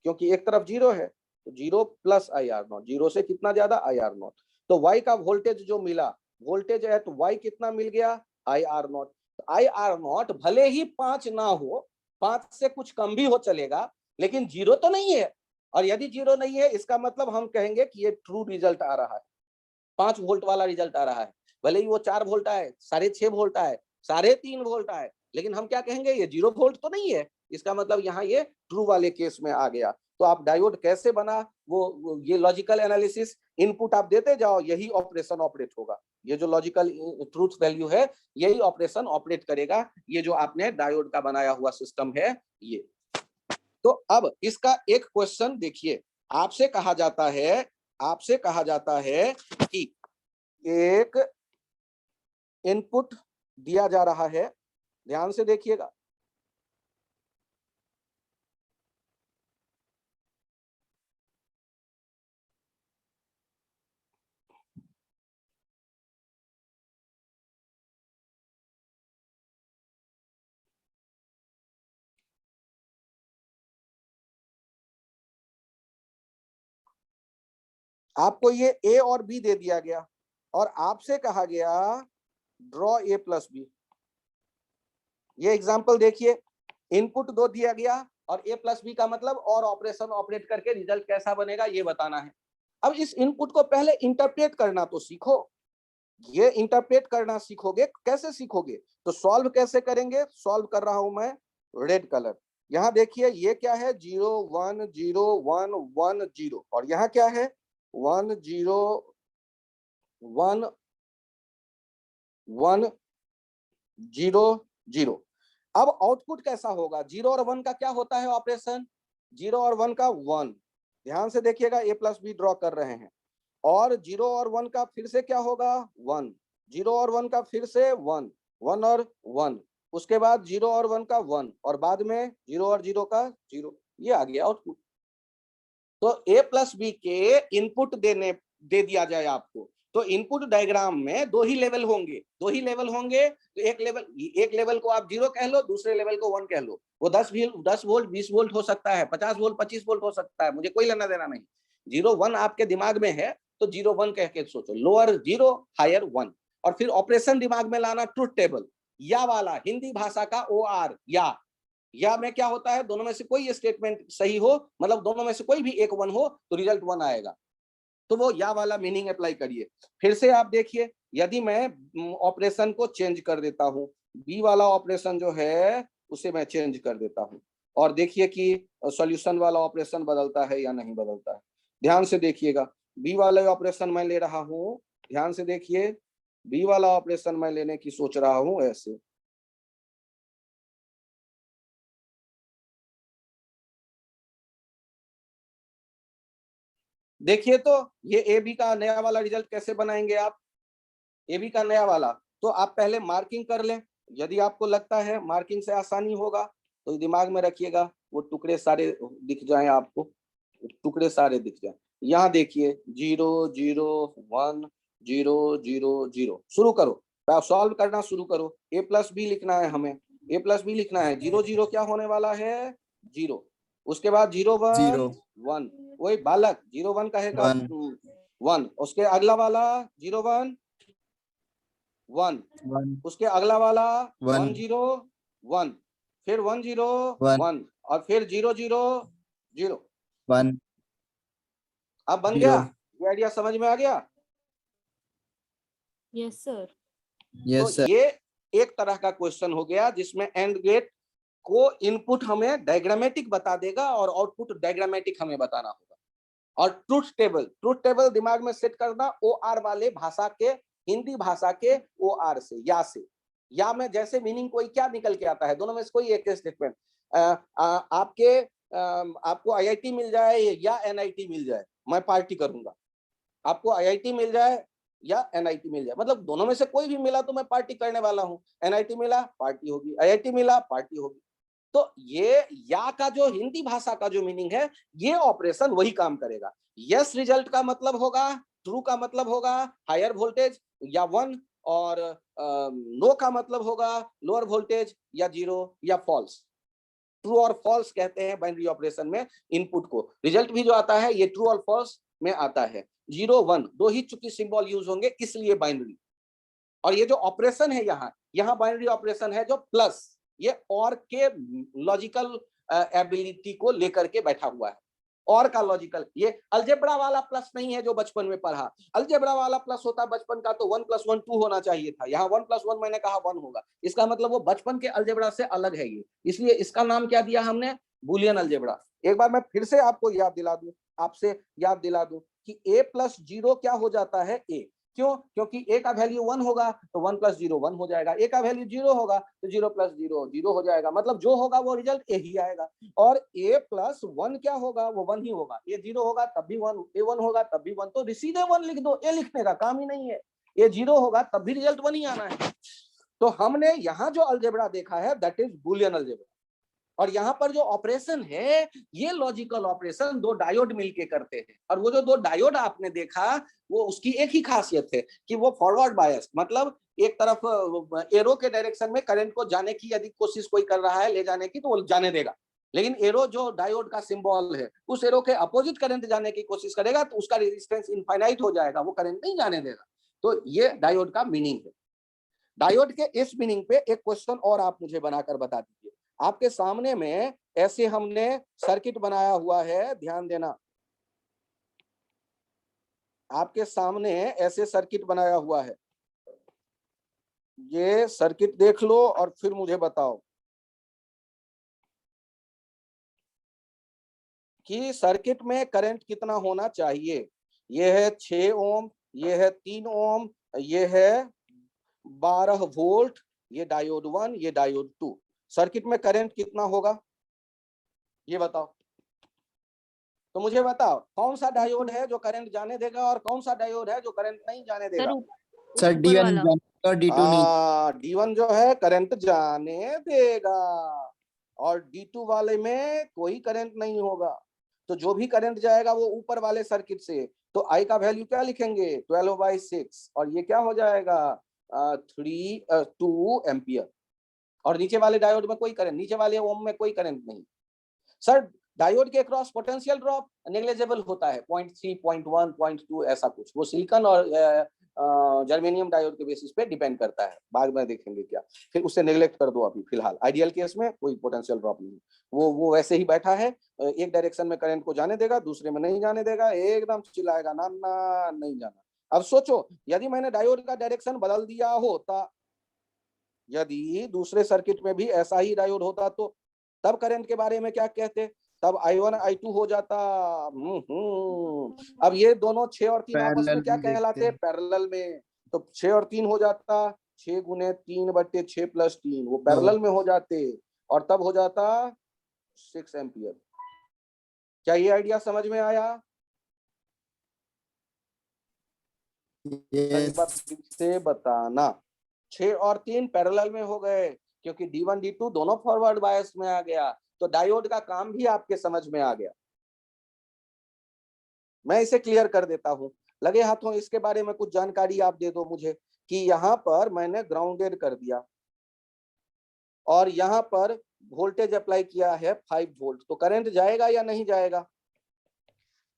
क्योंकि एक तरफ 0 है, तो 0 + IR0, 0 से कितना ज्यादा? IR0। तो Y का वोल्टेज जो मिला, वोल्टेज है तो Y कितना मिल गया? IR0। तो IR0 भले ही 5 ना हो, 5 से कुछ कम भी हो चलेगा, लेकिन 0 तो नहीं है। और यदि 0 नहीं है, इसका मतलब हम कहेंगे कि ये ट्रू रिजल्ट आ रहा है। 5 वोल्ट वाला रिजल्ट आ रहा है, भले ही वो 4 वोल्ट आए, 6.5 वोल्ट आए, 3.5 वोल्ट आए, लेकिन हम क्या कहेंगे, ये 0 वोल्ट तो नहीं है, इसका मतलब यहाँ ये ट्रू वाले केस में आ गया। तो आप डायोड कैसे बना, वो ये लॉजिकल एनालिसिस, इनपुट आप देते जाओ, यही ऑपरेशन ऑपरेट होगा। ये जो लॉजिकल ट्रूथ वैल्यू है, यही ऑपरेशन ऑपरेट करेगा। ये जो आपने डायोड का बनाया हुआ सिस्टम है ये। तो अब इसका एक क्वेश्चन देखिए, आपसे कहा जाता है कि एक इनपुट दिया जा रहा है, ध्यान से देखिएगा, आपको ये ए और बी दे दिया गया और आपसे कहा गया ड्रॉ ए प्लस बी। ये एग्जांपल देखिए, इनपुट 2 दिया गया और ए प्लस बी का मतलब और ऑपरेशन ऑपरेट करके रिजल्ट कैसा बनेगा ये बताना है। अब इस इनपुट को पहले इंटरप्रेट करना तो सीखो। ये इंटरप्रेट करना सीखोगे, कैसे सीखोगे, तो सॉल्व कैसे करेंगे, सॉल्व कर रहा हूं मैं रेड कलर। यहां देखिए ये क्या है, 0 1 0 1 1 0, और यहाँ क्या है 1 0 1 1 0 0। अब आउटपुट कैसा होगा, 0 और 1 का क्या होता है ऑपरेशन, 0 और 1 का 1, ध्यान से देखिएगा, ए प्लस बी ड्रॉ कर रहे हैं, और 0 और 1 का फिर से क्या होगा 1, 0 और 1 का फिर से 1 1 और 1, उसके बाद 0 और 1 का 1, और बाद में 0 और 0 का 0। ये आ गया आउटपुट। तो ए प्लस बी के इनपुट दे दिया जाए आपको, तो इनपुट डायग्राम में 2 ही लेवल होंगे, तो एक लेवल को आप 0 कह लो, दूसरे लेवल को 1 कह लो। वो 10 वोल्ट 20 वोल्ट हो सकता है, 50 वोल्ट 25 वोल्ट हो सकता है, मुझे कोई लेना देना नहीं। 0 1 आपके दिमाग में है तो 0 1 कह के सोचो, लोअर 0 हायर 1। और फिर ऑपरेशन दिमाग में लाना, ट्रुथ टेबल, या वाला हिंदी भाषा का OR, या में क्या होता है, दोनों में से कोई स्टेटमेंट सही हो, मतलब दोनों में से कोई भी एक 1 हो तो रिजल्ट 1 आएगा, तो वो या वाला मीनिंग अप्लाई करिए। फिर से आप देखिए, यदि मैं ऑपरेशन को चेंज कर देता हूं, बी वाला ऑपरेशन जो है उसे मैं चेंज कर देता हूं, और देखिए कि सॉल्यूशन वाला ऑपरेशन बदलता है या नहीं बदलता है। ध्यान से देखिएगा, बी वाला ऑपरेशन मैं ले रहा हूं, ध्यान से देखिए, बी वाला ऑपरेशन मैं लेने की सोच रहा हूं ऐसे, देखिए तो ये ए बी का नया वाला रिजल्ट कैसे बनाएंगे आप, ए बी का नया वाला, तो आप पहले मार्किंग कर लें, यदि आपको लगता है मार्किंग से आसानी होगा तो दिमाग में रखिएगा, वो टुकड़े सारे दिख जाएं आपको, टुकड़े सारे दिख जाएं। यहाँ देखिए 0 0 1 0 0 0, शुरू करो, सॉल्व करना शुरू करो। ए प्लस बी लिखना है हमें, ए प्लस बी लिखना है, 0 0 क्या होने वाला है 0, उसके बाद 0 1 1, वही बालक 0 1 कहेगा 1, उसके अगला वाला 0 1 1, उसके अगला वाला 1 0 1, फिर 1 0 1, और फिर 0 0 0 1। अब बन गया, ये आइडिया समझ में आ गया? Yes sir. तो ये एक तरह का क्वेश्चन हो गया जिसमें एंड गेट को इनपुट हमें डायग्रामेटिक बता देगा और आउटपुट डायग्रामेटिक हमें बताना होगा। और ट्रुथ टेबल दिमाग में सेट करना, OR वाले भाषा के, हिंदी भाषा के OR से, या में जैसे मीनिंग कोई क्या निकल के आता है, दोनों में से कोई एक स्टेटमेंट, आपको IIT मिल जाए या NIT मिल जाए, मैं पार्टी करूंगा। आपको IIT मिल जाए या NIT मिल जाए, मतलब दोनों में से कोई भी मिला तो मैं पार्टी करने वाला हूँ। NIT मिला पार्टी होगी, IIT मिला पार्टी होगी। तो ये या का जो हिंदी भाषा का जो मीनिंग है, ये ऑपरेशन वही काम करेगा। यस रिजल्ट का मतलब होगा, ट्रू का मतलब होगा हायर वोल्टेज या 1, और नो का मतलब होगा लोअर वोल्टेज या 0 या फॉल्स। ट्रू और फॉल्स कहते हैं बाइनरी ऑपरेशन में इनपुट को। रिजल्ट भी जो आता है ये ट्रू और फॉल्स में आता है। 0 1 दो ही चुकी सिंबल यूज होंगे, इसलिए बाइनरी। और ये जो ऑपरेशन है यहाँ बाइनरी ऑपरेशन है जो प्लस, ये और के लॉजिकल एबिलिटी को लेकर के बैठा हुआ है। और का लॉजिकल, ये अलजेब्रा वाला प्लस नहीं है जो बचपन में पढ़ा। अलजेब्रा वाला प्लस होता बचपन का तो 1 + 1 2 होना चाहिए था, यहाँ 1 + 1 मैंने कहा 1 होगा, इसका मतलब वो बचपन के अलजेब्रा से अलग है ये, इसलिए इसका नाम क्या दिया हमने, बुलियन अलजेब्रा। एक बार मैं फिर से आपको याद दिला दूं, आपसे याद दिला दूं कि a + 0 क्या हो जाता है a, क्यों, क्योंकि a का वैल्यू 1 होगा तो 1 + 0 1 हो जाएगा, a का वैल्यू 0 होगा तो 0 + 0 0 हो जाएगा, मतलब जो होगा वो रिजल्ट a ही आएगा। और a + 1 क्या होगा, वो 1 ही होगा, a 0 होगा तब भी 1, a 1 होगा तब भी 1, तो सीधे 1 लिख दो, a लिखने का काम ही नहीं है, a 0 होगा तब भी रिजल्ट 1 ही आना है। तो हमने यहाँ जो अलजेब्रा देखा है दैट इज बुलियन अलजेब्रा, और यहाँ पर जो ऑपरेशन है ये लॉजिकल ऑपरेशन दो डायोड मिलके करते हैं, और वो जो दो डायोड आपने देखा वो उसकी एक ही खासियत है कि वो फॉरवर्ड बायस, मतलब एक तरफ एरो के डायरेक्शन में करंट को जाने की यदि कोशिश कोई कर रहा है ले जाने की तो वो जाने देगा, लेकिन एरो जो डायोड का सिंबल है उस एरो के अपोजिट करंट जाने की कोशिश करेगा तो उसका रेजिस्टेंस इनफाइनाइट हो जाएगा, वो करंट नहीं जाने देगा। तो ये डायोड का मीनिंग है। डायोड के इस मीनिंग पे एक क्वेश्चन और आप मुझे बनाकर बता दीजिए। आपके सामने में ऐसे हमने सर्किट बनाया हुआ है, ध्यान देना, आपके सामने ऐसे सर्किट बनाया हुआ है, ये सर्किट देख लो और फिर मुझे बताओ कि सर्किट में करंट कितना होना चाहिए। ये है 6 ओम, ये है 3 ओम, ये है 12 वोल्ट, ये डायोड 1, ये डायोड 2, सर्किट में करंट कितना होगा ये बताओ। तो मुझे बताओ कौन सा डायोड है जो करंट जाने देगा और कौन सा डायोड है जो करंट नहीं जाने देगा। सर D1 और D2 नहीं। D1 जो है करंट जाने देगा और D2 वाले में कोई करंट नहीं होगा, तो जो भी करंट जाएगा वो ऊपर वाले सर्किट से, तो I का वैल्यू क्या लिखेंगे 12/6, और ये क्या हो जाएगा 2 एम्पियर, और नीचे वाले डायोड में कोई करंट, नीचे वाले ओम में कोई करंट नहीं। सर डायोड के क्रॉस पोटेंशियल ड्रॉप नेग्लिजिबल होता है 0.3, 0.1, 0.2 ऐसा कुछ, वो सिलिकॉन और जर्मेनियम डायोड के बेसिस पे डिपेंड करता है, बाद में देखेंगे क्या, फिर उससे नेग्लेक्ट कर दो अभी फिलहाल। आइडियल केस में कोई पोटेंशियल ड्रॉप नहीं, वो वैसे ही बैठा है, एक डायरेक्शन में करंट को जाने देगा दूसरे में नहीं जाने देगा, एकदम चिल्लाएगा ना ना नहीं जाना। अब सोचो यदि मैंने डायोड का डायरेक्शन बदल दिया होता, यदि दूसरे सर्किट में भी ऐसा ही डायोड होता तो तब करंट के बारे में क्या कहते, तब I1 I2 हो जाता। अब ये दोनों 6 और 3 आपस में क्या कहलाते हैं, पैरेलल में, तो 6 और 3 हो जाता 6 × 3/6 + 3, वो पैरेलल में हो जाते और तब हो जाता 6 एम्पियर। क्या ये आइडिया समझ में आया? एक बार फिर से बताना, 6 और 3 पैरेलल में हो गए क्योंकि D1 D2 दोनों फॉरवर्ड बायस में आ गया, तो डायोड का काम भी आपके समझ में आ गया। मैं इसे क्लियर कर देता हूं, लगे हाथों इसके बारे में कुछ जानकारी आप दे दो मुझे कि यहाँ पर मैंने ग्राउंडेड कर दिया और यहाँ पर वोल्टेज अप्लाई किया है 5 वोल्ट, तो करंट जाएगा या नहीं जाएगा?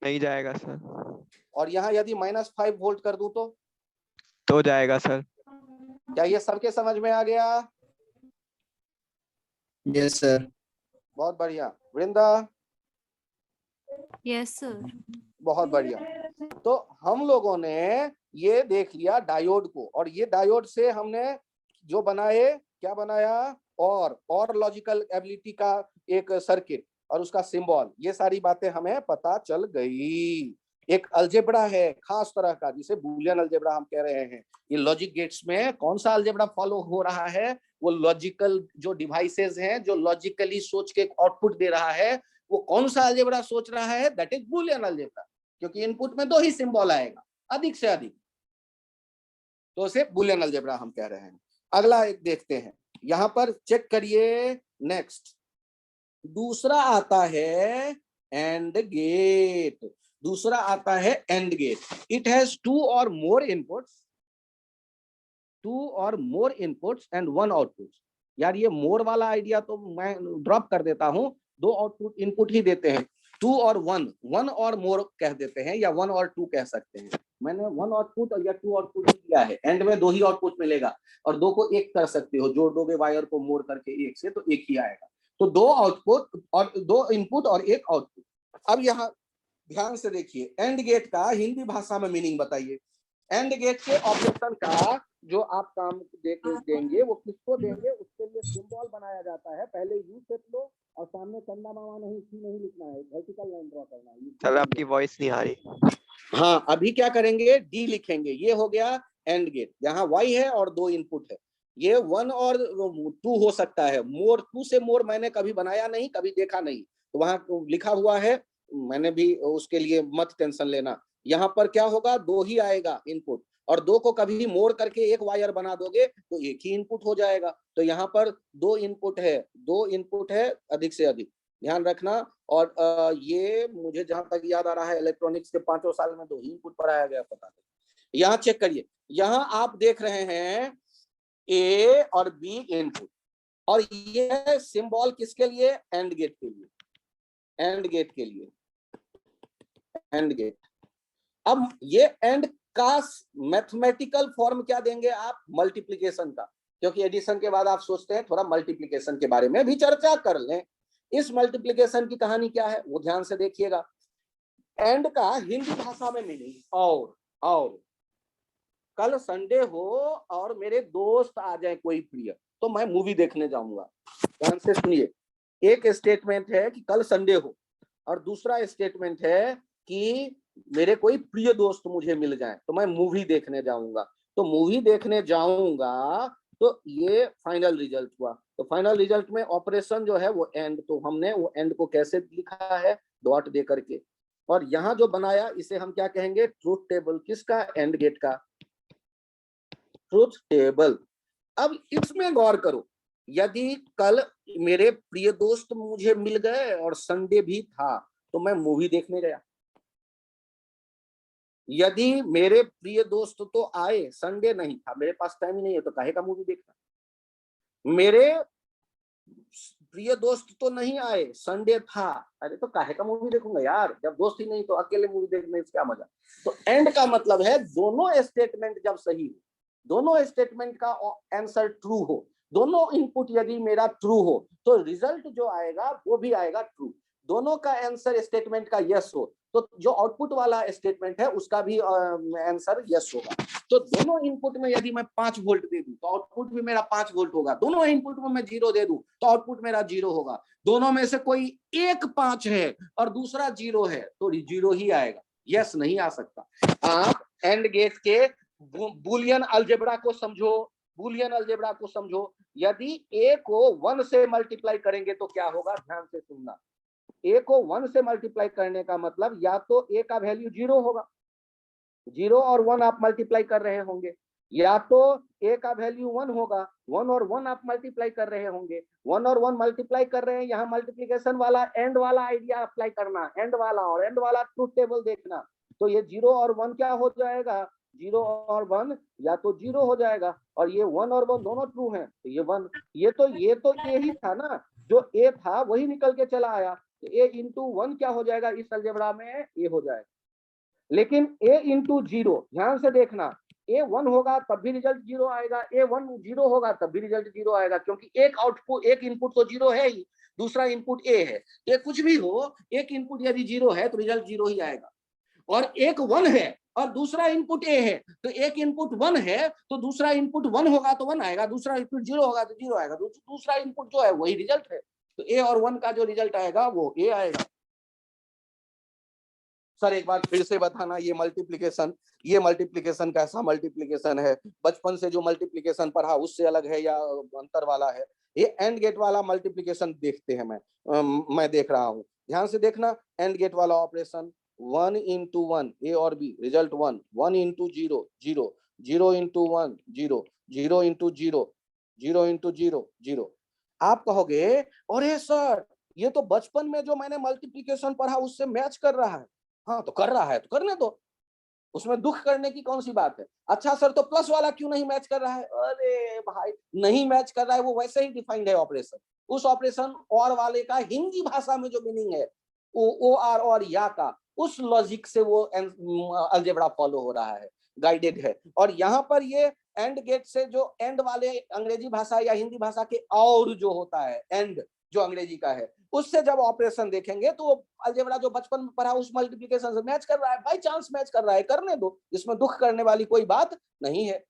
नहीं जाएगा सर। और यहाँ यदि -5 वोल्ट कर दूं तो जाएगा सर। क्या ये सबके समझ में आ गया? Yes sir. बहुत बढ़िया। वृंदा? Yes sir. बहुत बढ़िया। तो हम लोगों ने ये देख लिया डायोड को, और ये डायोड से हमने जो बनाए, क्या बनाया, और लॉजिकल एबिलिटी का एक सर्किट और उसका सिंबल, ये सारी बातें हमें पता चल गई। एक अलजेब्रा है खास तरह का जिसे बुलियन अलजेब्रा हम कह रहे हैं। ये लॉजिक गेट्स में कौन सा अलजेब्रा फॉलो हो रहा है, वो लॉजिकल जो डिवाइसेस हैं जो लॉजिकली सोच के आउटपुट दे रहा है, वो कौन सा अलजेब्रा सोच रहा है, दैट इज बुलियन अलजेब्रा, क्योंकि इनपुट में 2 ही सिंबल आएगा अधिक से अधिक, तो उसे बुलियन अलजेब्रा हम कह रहे हैं। अगला एक देखते हैं, यहां पर चेक करिए। नेक्स्ट दूसरा आता है एंड गेट, दूसरा आता है एंड गेट। इट हैज 2 और मोर इनपुट्स, 2 और मोर इनपुट्स एंड 1 आउटपुट। यार ये मोर वाला आइडिया तो मैं ड्रॉप कर देता हूं, 2 आउटपुट इनपुट ही देते हैं, 2 और 1, 1 और मोर कह देते हैं या 1 और 2 कह सकते हैं। मैंने 1 आउटपुट या 2 आउटपुट ही दिया है, एंड में 2 ही आउटपुट मिलेगा और 2 को 1 कर सकते हो, जोड़ दोगे वायर को मोर करके 1 से तो 1 ही आएगा। तो 2 आउटपुट और 2 इनपुट और 1 आउटपुट। अब यहाँ ध्यान से देखिए, एंड गेट का हिंदी भाषा में मीनिंग बताइए। एंड गेट के ऑपरेशन का जो आप काम देंगे वो किसको देंगे, उसके लिए सिंबल बनाया जाता है। पहले यू सेट लो और सामने चंदा मामा नहीं सी नहीं लिखना है, वर्टिकल लाइन ड्रॉ करना है। सर आपकी वॉइस नहीं आ रही। हाँ, अभी क्या करेंगे, डी लिखेंगे। ये हो गया एंड गेट। यहाँ वाई है और 2 इनपुट है। ये 1 और 2 हो सकता है, मोर 2 से मोर मैंने कभी बनाया नहीं, कभी देखा नहीं, तो वहां लिखा हुआ है, मैंने भी उसके लिए मत टेंशन लेना। यहाँ पर क्या होगा, 2 ही आएगा इनपुट, और 2 को कभी मोर करके एक वायर बना दोगे तो एक ही इनपुट हो जाएगा। तो यहाँ पर 2 इनपुट है, 2 इनपुट है अधिक से अधिक, ध्यान रखना। और ये मुझे जहां तक याद आ रहा है इलेक्ट्रॉनिक्स के 5 साल में 2 ही इनपुट पढ़ाया गया, पता नहीं। यहाँ चेक करिए, यहाँ आप देख रहे हैं ए और बी इनपुट, और ये सिंबल किसके लिए, एंड गेट के लिए, एंड गेट के लिए, एंड गेट। अब ये एंड का मैथमेटिकल फॉर्म क्या देंगे आप, मल्टीप्लिकेशन का, क्योंकि एडिशन के बाद आप सोचते हैं थोड़ा मल्टीप्लिकेशन के बारे में भी चर्चा कर लें। इस मल्टीप्लिकेशन की कहानी क्या है वो ध्यान से देखिएगा। एंड का हिंदी भाषा में मीनिंग और कल संडे हो और मेरे दोस्त आ जाए कोई प्रिय, तो मैं मूवी देखने जाऊंगा। ध्यान से सुनिए, एक स्टेटमेंट है कि कल संडे हो, और दूसरा स्टेटमेंट है कि मेरे कोई प्रिय दोस्त मुझे मिल जाए तो मैं मूवी देखने जाऊंगा। तो मूवी देखने जाऊंगा तो ये फाइनल रिजल्ट हुआ। तो फाइनल रिजल्ट में ऑपरेशन जो है वो एंड, तो हमने वो एंड को कैसे लिखा है, डॉट दे करके। और यहाँ जो बनाया इसे हम क्या कहेंगे, ट्रूथ टेबल। किसका, एंड गेट का ट्रूथ टेबल। अब इसमें गौर करो, यदि कल मेरे प्रिय दोस्त मुझे मिल गए और संडे भी था तो मैं मूवी देखने गया। यदि मेरे प्रिय दोस्त तो आए, संडे नहीं था, मेरे पास टाइम ही नहीं है, तो काहे का मूवी देखना। मेरे प्रिय दोस्त तो नहीं आए, संडे था, अरे तो काहे का मूवी देखूंगा यार, जब दोस्त ही नहीं तो अकेले मूवी देखने से क्या मजा। तो एंड का मतलब है दोनों स्टेटमेंट जब सही हो, दोनों स्टेटमेंट का आंसर ट्रू हो, दोनों इनपुट यदि मेरा ट्रू हो तो रिजल्ट जो आएगा वो भी आएगा ट्रू। दोनों का आंसर स्टेटमेंट का यस हो तो जो आउटपुट वाला स्टेटमेंट है उसका भी आंसर यस होगा। तो दोनों इनपुट में यदि मैं 5 वोल्ट दे दूं तो आउटपुट भी मेरा 5 वोल्ट होगा। दोनों इनपुट में मैं 0 दे दूं तो आउटपुट मेरा 0 होगा। दोनों में से कोई एक 5 है और दूसरा 0 है तो 0 ही आएगा, यस नहीं आ सकता। आप एंड गेट के बुलियन अलजेब्रा को समझो, बुलियन अलजेब्रा को समझो। यदि ए को 1 से मल्टीप्लाई करेंगे तो क्या होगा, ध्यान से सुनना। ए को 1 से मल्टीप्लाई करने का मतलब या तो ए का वैल्यू 0 होगा, 0 और 1 आप मल्टीप्लाई कर रहे होंगे, या तो ए का वैल्यू 1 होगा, 1 और 1 आप मल्टीप्लाई कर रहे होंगे, 1 और 1 मल्टीप्लाई कर रहे हैं। यहाँ मल्टीप्लिकेशन वाला एंड वाला आइडिया अप्लाई करना, एंड वाला और एंड वाला ट्रूथ टेबल देखना। तो ये 0 और 1 क्या हो जाएगा, 0 और 1 या तो 0 हो जाएगा, और ये 1 और 1 दोनों ट्रू हैं तो ये 1। ये तो ए ही था ना, जो ए था वही निकल के चला आया, तो ए इंटू 1 क्या हो जाएगा इस अलजेब्रा में, ए हो जाएगा। लेकिन a इंटू 0, ध्यान से देखना, a 1 होगा तब भी रिजल्ट 0 आएगा, a 1 0 होगा तब भी रिजल्ट 0 आएगा, क्योंकि एक आउटपुट, एक इनपुट तो 0 है ही, दूसरा इनपुट a है। ये कुछ भी हो, एक इनपुट यदि 0 है तो रिजल्ट 0 ही आएगा। और एक 1 है और दूसरा इनपुट a है, तो एक इनपुट 1 है तो दूसरा इनपुट 1 होगा तो 1 आएगा, दूसरा इनपुट 0 होगा तो 0 आएगा, दूसरा इनपुट जो है वही रिजल्ट है। तो a और 1 का जो रिजल्ट आएगा वो a आएगा। सर एक बार फिर से बताना, ये मल्टीप्लिकेशन कैसा मल्टीप्लिकेशन है, बचपन से जो मल्टीप्लिकेशन पढ़ा उससे अलग है या अंतर वाला है। ये एंड गेट वाला मल्टीप्लिकेशन देखते हैं, मैं देख रहा हूँ, ध्यान से देखना। एंड गेट वाला ऑपरेशन 1 इंटू 1 ए और B result 1, 1 into 0 0, 0 into 1 0, 0 into 0 0 into 0 0। आप कहोगे अरे सर ये तो बचपन में जो मैंने मल्टीप्लिकेशन पढ़ा उससे मैच कर रहा है। हाँ तो कर रहा है तो करने दो, उसमें दुख करने की कौन सी बात है। अच्छा सर तो प्लस वाला क्यों नहीं मैच कर रहा है, अरे भाई नहीं मैच कर रहा है, वो वैसे ही डिफाइंड है ऑपरेशन। उस ऑपरेशन और वाले का हिंदी भाषा में जो मीनिंग है ओ आर और या का, उस लॉजिक से वो अलजेब्रा फॉलो हो रहा है, गाइडेड है। और यहाँ पर ये एंड गेट से जो एंड वाले अंग्रेजी भाषा या हिंदी भाषा के और जो होता है एंड, जो अंग्रेजी का है, उससे जब ऑपरेशन देखेंगे तो अलजेब्रा जो बचपन में पढ़ा उस मल्टीप्लिकेशन से मैच कर रहा है, बाई चांस मैच कर रहा है, करने दो, इसमें दुख करने वाली कोई बात नहीं है।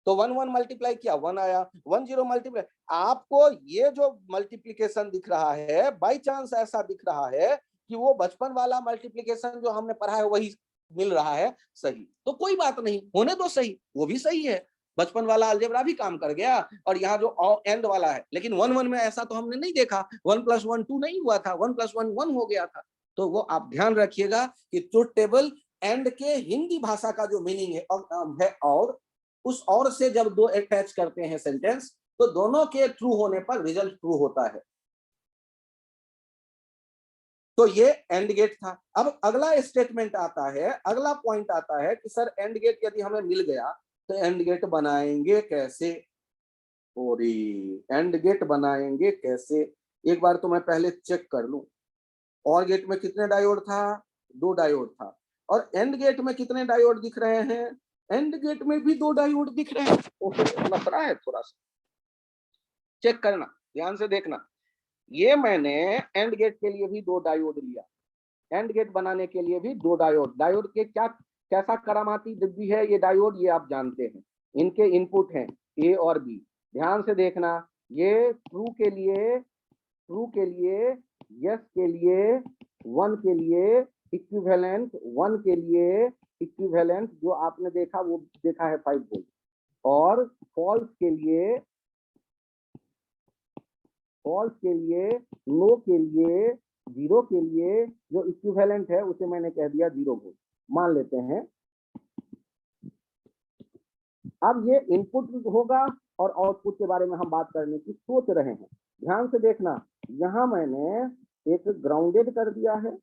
तो 1 1 मल्टीप्लाई किया 1 आया, 1 0 मल्टीप्लाई, आपको ये जो मल्टीप्लिकेशन दिख रहा है बाई चांस ऐसा दिख रहा है कि वो बचपन वाला मल्टीप्लिकेशन जो हमने पढ़ा है वही मिल रहा है सही, तो कोई बात नहीं, होने दो सही, वो भी सही है, बचपन वाला अलजेब्रा भी काम कर गया और यहाँ जो एंड वाला है, लेकिन 1 1 में ऐसा तो हमने नहीं देखा, 1 + 1 2 नहीं हुआ था, 1 + 1 1 हो गया था। तो वो आप ध्यान रखिएगा कि ट्रुथ टेबल एंड के हिंदी भाषा का जो मीनिंग है और उस और से जब दो अटैच करते हैं सेंटेंस तो दोनों के ट्रू होने पर रिजल्ट ट्रू होता है। तो ये एंड गेट था। अब अगला स्टेटमेंट आता है, अगला पॉइंट आता है कि सर एंड गेट यदि हमें मिल गया तो एंड गेट बनाएंगे कैसे? और एंड गेट बनाएंगे कैसे? एक बार तो मैं पहले चेक कर लूं, और गेट में कितने डायोड था? 2 डायोड था। और एंड गेट में कितने डायोड दिख रहे हैं? एंड गेट में भी 2 डायोड दिख रहे हैं। लफड़ा है थोड़ा सा, चेक करना, ध्यान से देखना। ये मैंने एंड गेट के लिए भी 2 डायोड लिया, एंड गेट बनाने के लिए भी 2 डायोड। डायोड के क्या कैसा करामाती डिब्बी है ये डायोड, ये आप जानते हैं। इनके इनपुट हैं ए और बी, ध्यान से देखना। ये ट्रू के लिए यस के लिए 1 के लिए इक्विवेलेंट, 1 के लिए इक्विवेलेंट जो आपने देखा वो देखा है 5 वोल्ट, और फॉल्स के लिए नो के लिए 0 के लिए जो इक्विवेलेंट है उसे मैंने कह दिया 0 वोल्ट मान लेते हैं। अब ये इनपुट होगा और आउटपुट के बारे में हम बात करने की सोच रहे हैं। ध्यान से देखना, यहाँ मैंने एक ग्राउंडेड कर दिया है,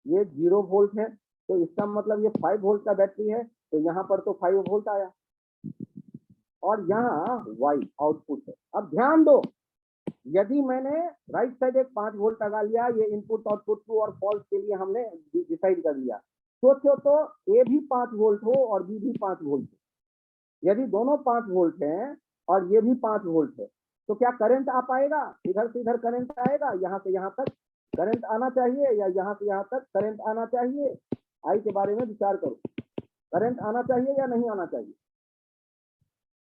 ये 0 वोल्ट है, तो इसका मतलब ये 5 वोल्ट का बैटरी है, तो यहाँ पर तो 5 वोल्ट आया, और यहाँ वाई आउटपुट है। अब ध्यान दो, यदि मैंने राइट साइड एक 5 वोल्ट लगा लिया, ये इनपुट आउटपुट ट्रू और फॉल्स के लिए हमने डिसाइड कर लिया, सोचो तो ए भी 5 वोल्ट हो और बी भी 5 वोल्ट हो। यदि दोनों 5 वोल्ट हैं और ये भी 5 वोल्ट है तो क्या करंट आ पाएगा? इधर से इधर करंट आएगा, यहाँ से यहाँ तक करंट आना चाहिए या यहाँ से यहाँ तक करंट आना चाहिए? आई के बारे में विचार करो, करंट आना चाहिए या नहीं आना चाहिए?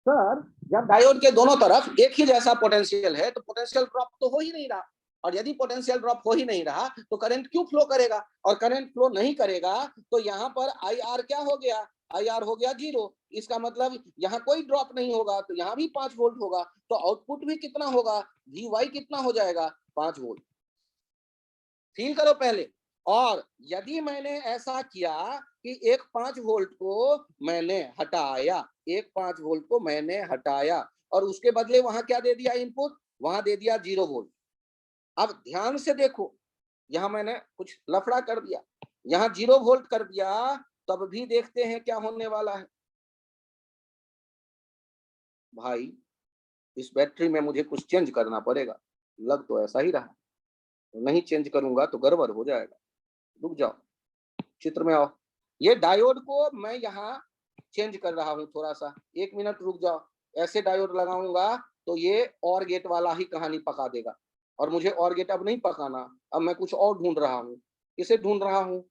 सर जब डायोड के दोनों तरफ एक ही जैसा पोटेंशियल है तो पोटेंशियल ड्रॉप तो हो ही नहीं रहा, और यदि पोटेंशियल ड्रॉप हो ही नहीं रहा तो करंट क्यों फ्लो करेगा? और करंट फ्लो नहीं करेगा तो यहाँ पर आई आर क्या हो गया? आई आर हो गया 0। इसका मतलब यहाँ कोई ड्रॉप नहीं होगा, तो यहाँ भी 5 वोल्ट होगा, तो आउटपुट भी कितना होगा? वी वाई कितना हो जाएगा? 5 वोल्ट। फील करो पहले। और यदि मैंने ऐसा किया कि एक 5 वोल्ट को मैंने हटाया, एक 5 वोल्ट को मैंने हटाया और उसके बदले वहां क्या दे दिया इनपुट? वहां दे दिया 0 वोल्ट। अब ध्यान से देखो, यहां मैंने कुछ लफड़ा कर दिया, यहां 0 वोल्ट कर दिया, तब भी देखते हैं क्या होने वाला है। भाई इस बैटरी में मुझे कुछ चेंज करना पड़ेगा, लग तो ऐसा ही रहा, नहीं चेंज करूंगा तो गड़बड़ हो जाएगा। रुक जाओ, चित्र में आओ। ये डायोड को मैं यहाँ चेंज कर रहा हूँ थोड़ा सा, 1 मिनट रुक जाओ। ऐसे डायोड लगाऊंगा तो ये और गेट वाला ही कहानी पका देगा, और मुझे और गेट अब नहीं पकाना, अब मैं कुछ और ढूंढ रहा हूँ। किसे ढूंढ रहा हूँ?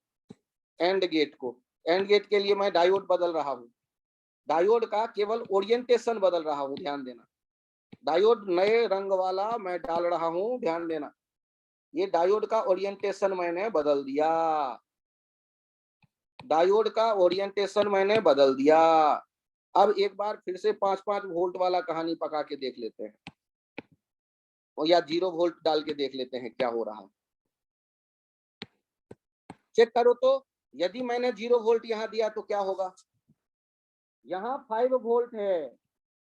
एंड गेट को। एंड गेट के लिए मैं डायोड बदल रहा हूँ, डायोड का केवल ओरिएंटेशन बदल रहा हूँ, ध्यान देना। डायोड नए रंग वाला मैं डाल रहा हूँ, ध्यान देना। ये डायोड का ओरिएंटेशन मैंने बदल दिया, डायोड का ओरिएंटेशन मैंने बदल दिया। अब एक बार फिर से 5-5 वोल्ट वाला कहानी पका के देख लेते हैं, और या 0 वोल्ट डाल के देख लेते हैं क्या हो रहा है। चेक करो तो, यदि मैंने 0 वोल्ट यहाँ दिया तो क्या होगा? यहाँ 5 वोल्ट है,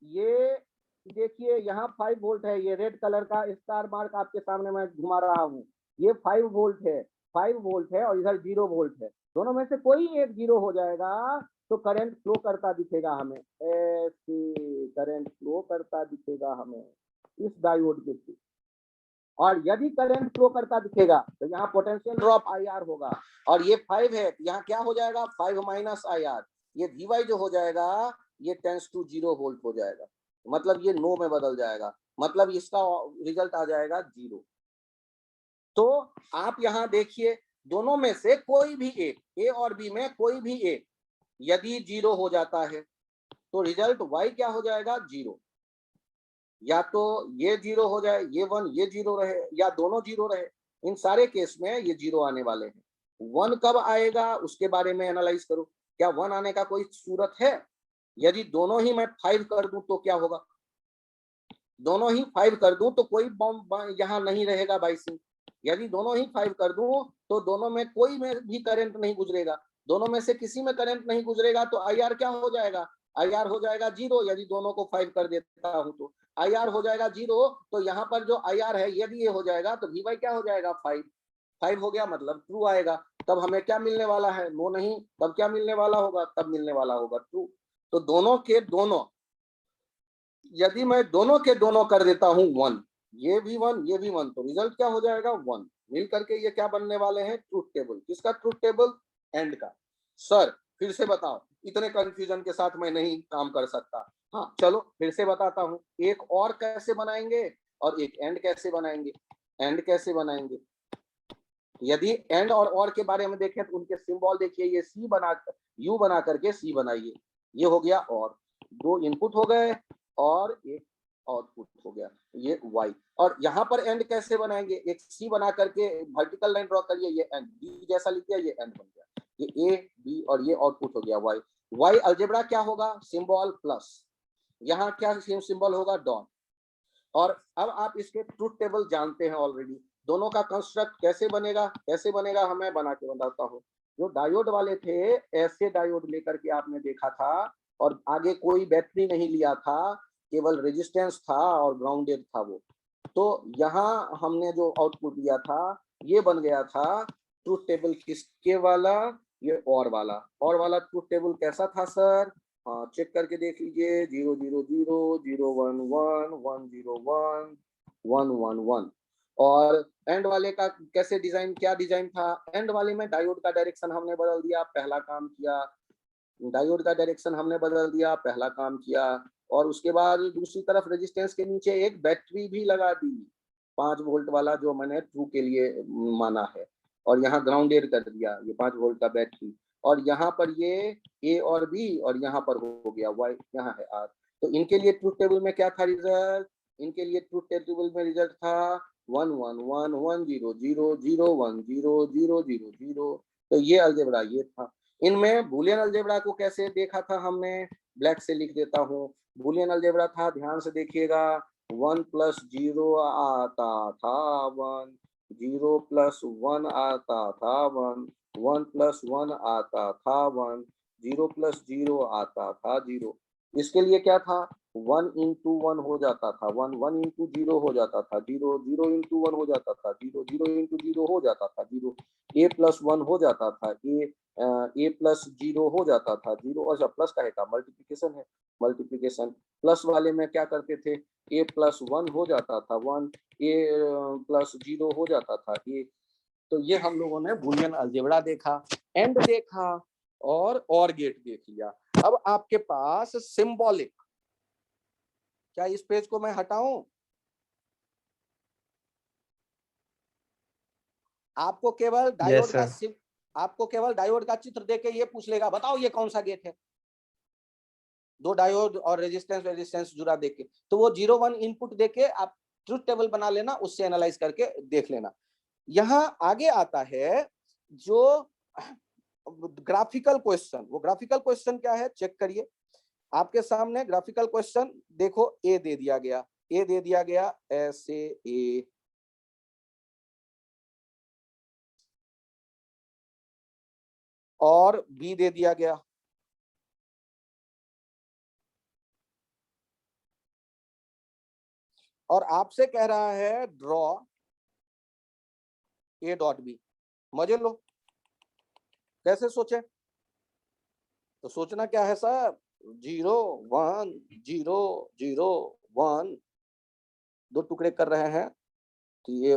ये देखिए यहाँ 5 वोल्ट है, ये रेड कलर का स्टार मार्क आपके सामने मैं घुमा रहा हूँ, ये 5 वोल्ट है, 5 वोल्ट है, और इधर 0 वोल्ट है। दोनों में से कोई एक 0 हो जाएगा तो करंट फ्लो करता दिखेगा हमें, ऐसे करंट फ्लो करता दिखेगा हमें इस डायोड के थ्रू। और यदि करंट फ्लो करता दिखेगा तो यहाँ पोटेंशियल ड्रॉप आई आर होगा, और ये 5 है, यहाँ क्या हो जाएगा? 5 माइनस आई आर। ये वी वाई जो हो जाएगा ये टेंस टू 0 वोल्ट हो जाएगा। मतलब ये नो में बदल जाएगा, मतलब इसका रिजल्ट आ जाएगा 0। तो आप यहाँ देखिए, दोनों में से कोई भी एक, ए और बी में कोई भी एक यदि 0 हो जाता है तो रिजल्ट y क्या हो जाएगा, 0। या तो ये 0 हो जाए, ये 1, ये 0 रहे, या दोनों 0 रहे। इन सारे केस में ये 0 आने वाले हैं। 1 कब आएगा उसके बारे में एनालाइज करो। क्या 1 आने का कोई सूरत है? यदि दोनों ही मैं 5 कर दूं तो क्या होगा? दोनों ही 5 कर दूं तो कोई बॉम्ब यहाँ नहीं रहेगा बाई सिंह। यदि दोनों ही 5 कर दूं तो दोनों में कोई में भी करंट नहीं गुजरेगा। दोनों में से किसी में करंट नहीं गुजरेगा तो IR क्या हो जाएगा? IR हो जाएगा 0। यदि दोनों को 5 कर देता हूं तो IR हो जाएगा 0। तो यहाँ पर जो IR है यदि ये हो जाएगा तो VY क्या हो जाएगा, 5 हो गया, मतलब ट्रू आएगा। तब हमें क्या मिलने वाला है, नो नहीं। तब क्या मिलने वाला होगा, तब मिलने वाला होगा ट्रू। तो दोनों के दोनों, यदि मैं दोनों के दोनों कर देता हूं 1, ये भी 1, ये भी 1, तो रिजल्ट क्या हो जाएगा, 1। मिल करके ये क्या बनने वाले हैं, ट्रूथ टेबल। किसका ट्रूथ टेबल? एंड का। सर फिर से बताओ, इतने कंफ्यूजन के साथ मैं नहीं काम कर सकता। हाँ चलो फिर से बताता हूँ, एक और कैसे बनाएंगे और एक एंड कैसे बनाएंगे। एंड कैसे बनाएंगे, यदि एंड और के बारे में देखें तो उनके सिंबल देखिए, ये सी बना, यू बना करके सी बनाइए। ये हो गया, और 2 इनपुट हो गए और एक आउटपुट हो गया, ये वाई। और यहाँ पर एंड कैसे बनाएंगे, एक सी बना करके वर्टिकल लाइन ड्रॉ करिए, ये एंड बी जैसा लिख दिया, ये एंड बन गया। ये ए बी और ये आउटपुट हो गया वाई। वाई अलजेब्रा क्या होगा, सिंबल प्लस, यहाँ क्या सिंबल होगा, डॉट। और अब आप इसके ट्रूथ टेबल जानते हैं ऑलरेडी। दोनों का कंस्ट्रक्ट कैसे बनेगा, कैसे बनेगा हमें बना के बताता हूँ। जो डायोड वाले थे, ऐसे डायोड लेकर के आपने देखा था और आगे कोई बैटरी नहीं लिया था, केवल रेजिस्टेंस था और ग्राउंडेड था वो। तो यहाँ हमने जो आउटपुट दिया था ये बन गया था ट्रूथ टेबल किसके वाला, ये और वाला ट्रूथ टेबल कैसा था सर? हाँ चेक करके देख लीजिए, 0 0 0 0 1 1 1 0 1 1 1 1। और एंड वाले का कैसे डिजाइन, क्या डिजाइन था? एंड वाले में डायोड का डायरेक्शन हमने बदल दिया, पहला काम किया। डायोड का डायरेक्शन हमने बदल दिया, पहला काम किया। और उसके बाद दूसरी तरफ रेजिस्टेंस के नीचे एक बैटरी भी लगा दी, 5 वोल्ट वाला, जो मैंने ट्रू के लिए माना है। और यहाँ ग्राउंडेड कर दिया, ये 5 वोल्ट का बैटरी। और यहाँ पर ये ए और बी, और यहाँ पर हो गया वाई, यहाँ है आर। तो इनके लिए ट्रूथ टेबल में क्या था रिजल्ट? इनके लिए ट्रूथ टेबल में रिजल्ट था 1 1 1 1 0 0 0 1 0 0 0 0। तो ये अलजेब्रा ये था। इनमें बूलियन अलजेब्रा को कैसे देखा था हमने, ब्लैक से लिख देता हूँ। बूलियन अलजेब्रा था, ध्यान से देखिएगा, 1 + 0 आता था 1, 0 + 1 आता था 1, 1 + 1 आता था 1, 0 + 0 आता था 0। इसके लिए क्या था, 1 × 1 हो जाता था 1, 1 × 0 हो जाता था 0, 0 × 1 हो जाता था 0, 0 × 0 हो जाता था 0, a + 1 हो जाता था a + 0 हो जाता था 0। अच्छा प्लस का है का मल्टीप्लिकेशन है, मल्टीप्लिकेशन। प्लस वाले में क्या करते थे, a + 1 हो जाता था 1, a + 0 हो जाता था a। तो ये हम लोगों ने बूलियन अलजेब्रा देखा, एंड देखा और गेट देख लिया। अब आपके पास सिंबॉलिक, क्या इस पेज को मैं हटाऊं? आपको केवल डायोड Yes, का sir. आपको केवल डायोड का चित्र देके ये पूछ लेगा, बताओ ये कौन सा गेट है। 2 डायोड और रेजिस्टेंस जुड़ा देके, तो वो 0 1 इनपुट देके आप ट्रूथ टेबल बना लेना, उससे एनालाइज करके देख लेना। यहाँ आगे आता है जो ग्राफिकल क्वेश्चन। वो ग्राफिकल क्वेश्चन क्या है चेक करिए, आपके सामने ग्राफिकल क्वेश्चन देखो। ए दे दिया गया, ए दे दिया गया ऐसे ए, और बी दे दिया गया, और आपसे कह रहा है ड्रॉ ए डॉट बी। मजे लो, कैसे सोचे? तो सोचना क्या है सर, 0 1 0 0 1, 2 टुकड़े कर रहे हैं, तो ये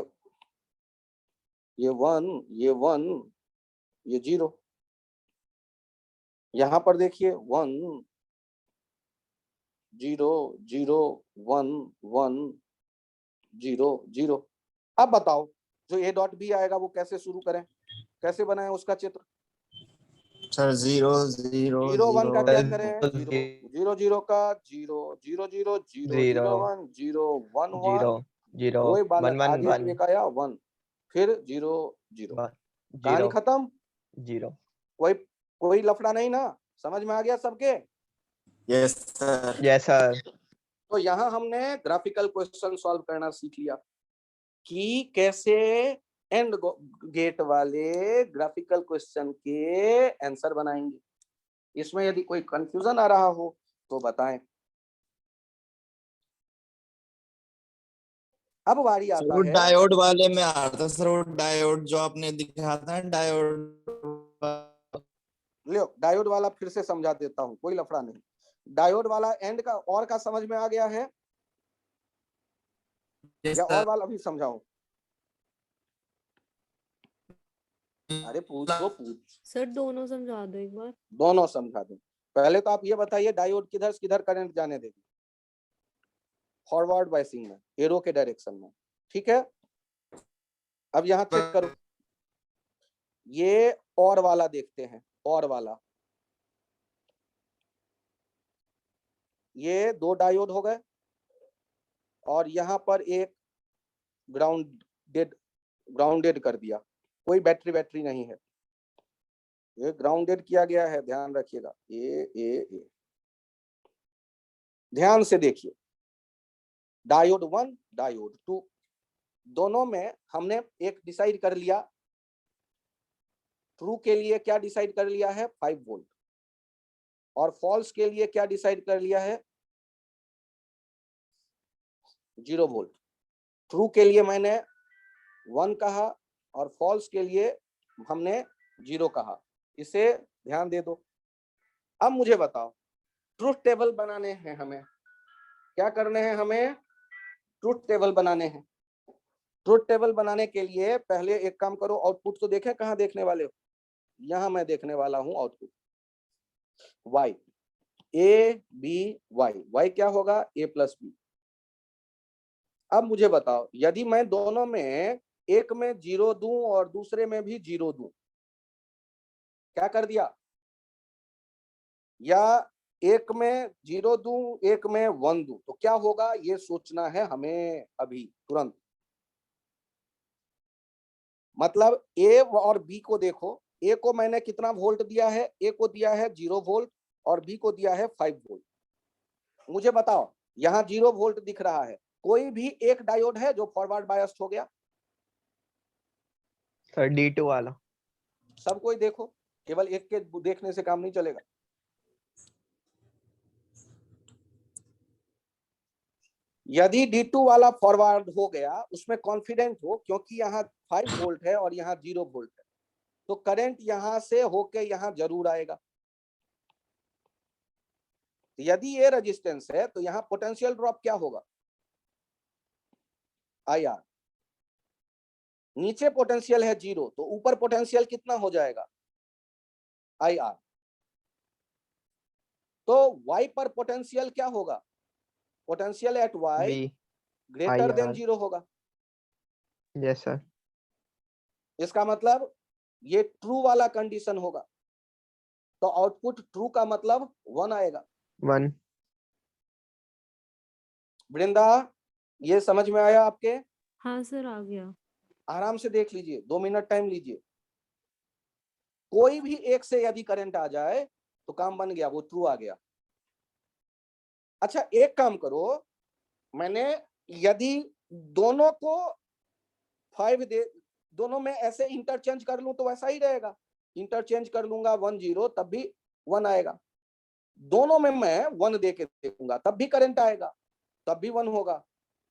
1 ये 1 ये 0। यहां पर देखिए 1 0 0 1 1 0 0। अब बताओ जो ए डॉट बी आएगा वो कैसे शुरू करें, कैसे बनाएं उसका चित्र? सर 0 0 0 1 का 0 क्या करें? 0 0 0 का 0 0 0 0 0 1 0 1 1, 0 0 कोई 1 बालक 1 आगे 1 एक आया 1, फिर 0 0, 1 कहानी 0 खत्म। 0। कोई कोई लफड़ा नहीं ना, समझ में आ गया सबके? Yes sir. Yes sir. तो यहाँ हमने ग्राफिकल क्वेश्चन सॉल्व करना सीख लिया कि कैसे एंड गेट वाले ग्राफिकल क्वेश्चन के आंसर बनाएंगे। इसमें यदि कोई कंफ्यूजन आ रहा हो तो बताएं। अब बारी सर आता वो है, डायोड वाले में आ रहा था सर, वो डायोड जो आपने दिखाया था डायोड। लो डायोड वाला फिर से समझा देता हूं, कोई लफड़ा नहीं। डायोड वाला एंड का और का समझ में आ गया है यस या और सर। वाला भी समझाऊं? अरे पूछो पूछ। सर दोनों समझा दो एक बार। दोनों समझा दूं। पहले तो आप ये बताइए डायोड किधर से किधर करंट जाने देगी? फॉरवर्ड बायसिंग में, एरो के डायरेक्शन में, ठीक है। अब यहाँ चेक करो, ये और वाला देखते हैं, और वाला, ये दो डायोड हो गए और यहाँ पर एक ग्राउंडेड कर दिया, कोई बैटरी बैटरी नहीं है, ये ग्राउंडेड किया गया है, ध्यान रखिएगा। ए ध्यान से देखिए, डायोड 1 डायोड 2 दोनों में हमने एक डिसाइड कर लिया, ट्रू के लिए क्या डिसाइड कर लिया है? 5 वोल्ट, और फॉल्स के लिए क्या डिसाइड कर लिया है? 0 वोल्ट। ट्रू के लिए मैंने 1 कहा और फॉल्स के लिए हमने 0 कहा, इसे ध्यान दे दो। अब मुझे बताओ, ट्रुथ टेबल बनाने हैं हमें, क्या करने हैं हमें? ट्रुथ टेबल बनाने हैं। ट्रुथ टेबल बनाने के लिए पहले एक काम करो, आउटपुट तो देखें, कहाँ देखने वाले हो? यहां मैं देखने वाला हूं output, y a b y क्या होगा? a plus B. अब मुझे बताओ, यदि मैं दोनों में एक में 0 दूं और दूसरे में भी 0 दूं, क्या कर दिया? या एक में 0 दूं एक में 1 दूं, तो क्या होगा ये सोचना है हमें अभी तुरंत। मतलब ए और बी को देखो, ए को मैंने कितना वोल्ट दिया है? ए को दिया है 0 वोल्ट और बी को दिया है 5 वोल्ट। मुझे बताओ, यहाँ 0 वोल्ट दिख रहा है, कोई भी एक डायोड है जो फॉरवर्ड बायस्ड हो गया? सर D2 वाला। सब कोई देखो, केवल एक के देखने से काम नहीं चलेगा। यदि D2 वाला फॉरवर्ड हो गया, उसमें कॉन्फिडेंट हो, क्योंकि यहाँ 5 वोल्ट है और यहाँ 0 वोल्ट है, तो करंट यहां से होके यहां जरूर आएगा। यदि ये रेजिस्टेंस है तो यहाँ पोटेंशियल ड्रॉप क्या होगा? IR। नीचे पोटेंशियल है 0, तो ऊपर पोटेंशियल कितना हो जाएगा? IR। तो Y पर पोटेंशियल क्या होगा? Potential at Y B greater than IR। 0 होगा। Yes sir. इसका मतलब ये ट्रू वाला कंडीशन होगा, तो आउटपुट ट्रू का मतलब 1 आएगा। 1। वृंदा, ये समझ में आया आपके? हाँ सर आ गया। आराम से देख लीजिए, 2 मिनट टाइम लीजिए। कोई भी एक से यदि करंट आ जाए तो काम बन गया, वो ट्रू आ गया। अच्छा एक काम करो, मैंने यदि दोनों को 5 दे, दोनों में ऐसे इंटरचेंज कर लूं तो वैसा ही रहेगा। इंटरचेंज कर लूंगा 1 0 तब भी 1 आएगा। दोनों में मैं 1 दे के देखूंगा तब भी करंट आएगा, तब भी 1 होगा।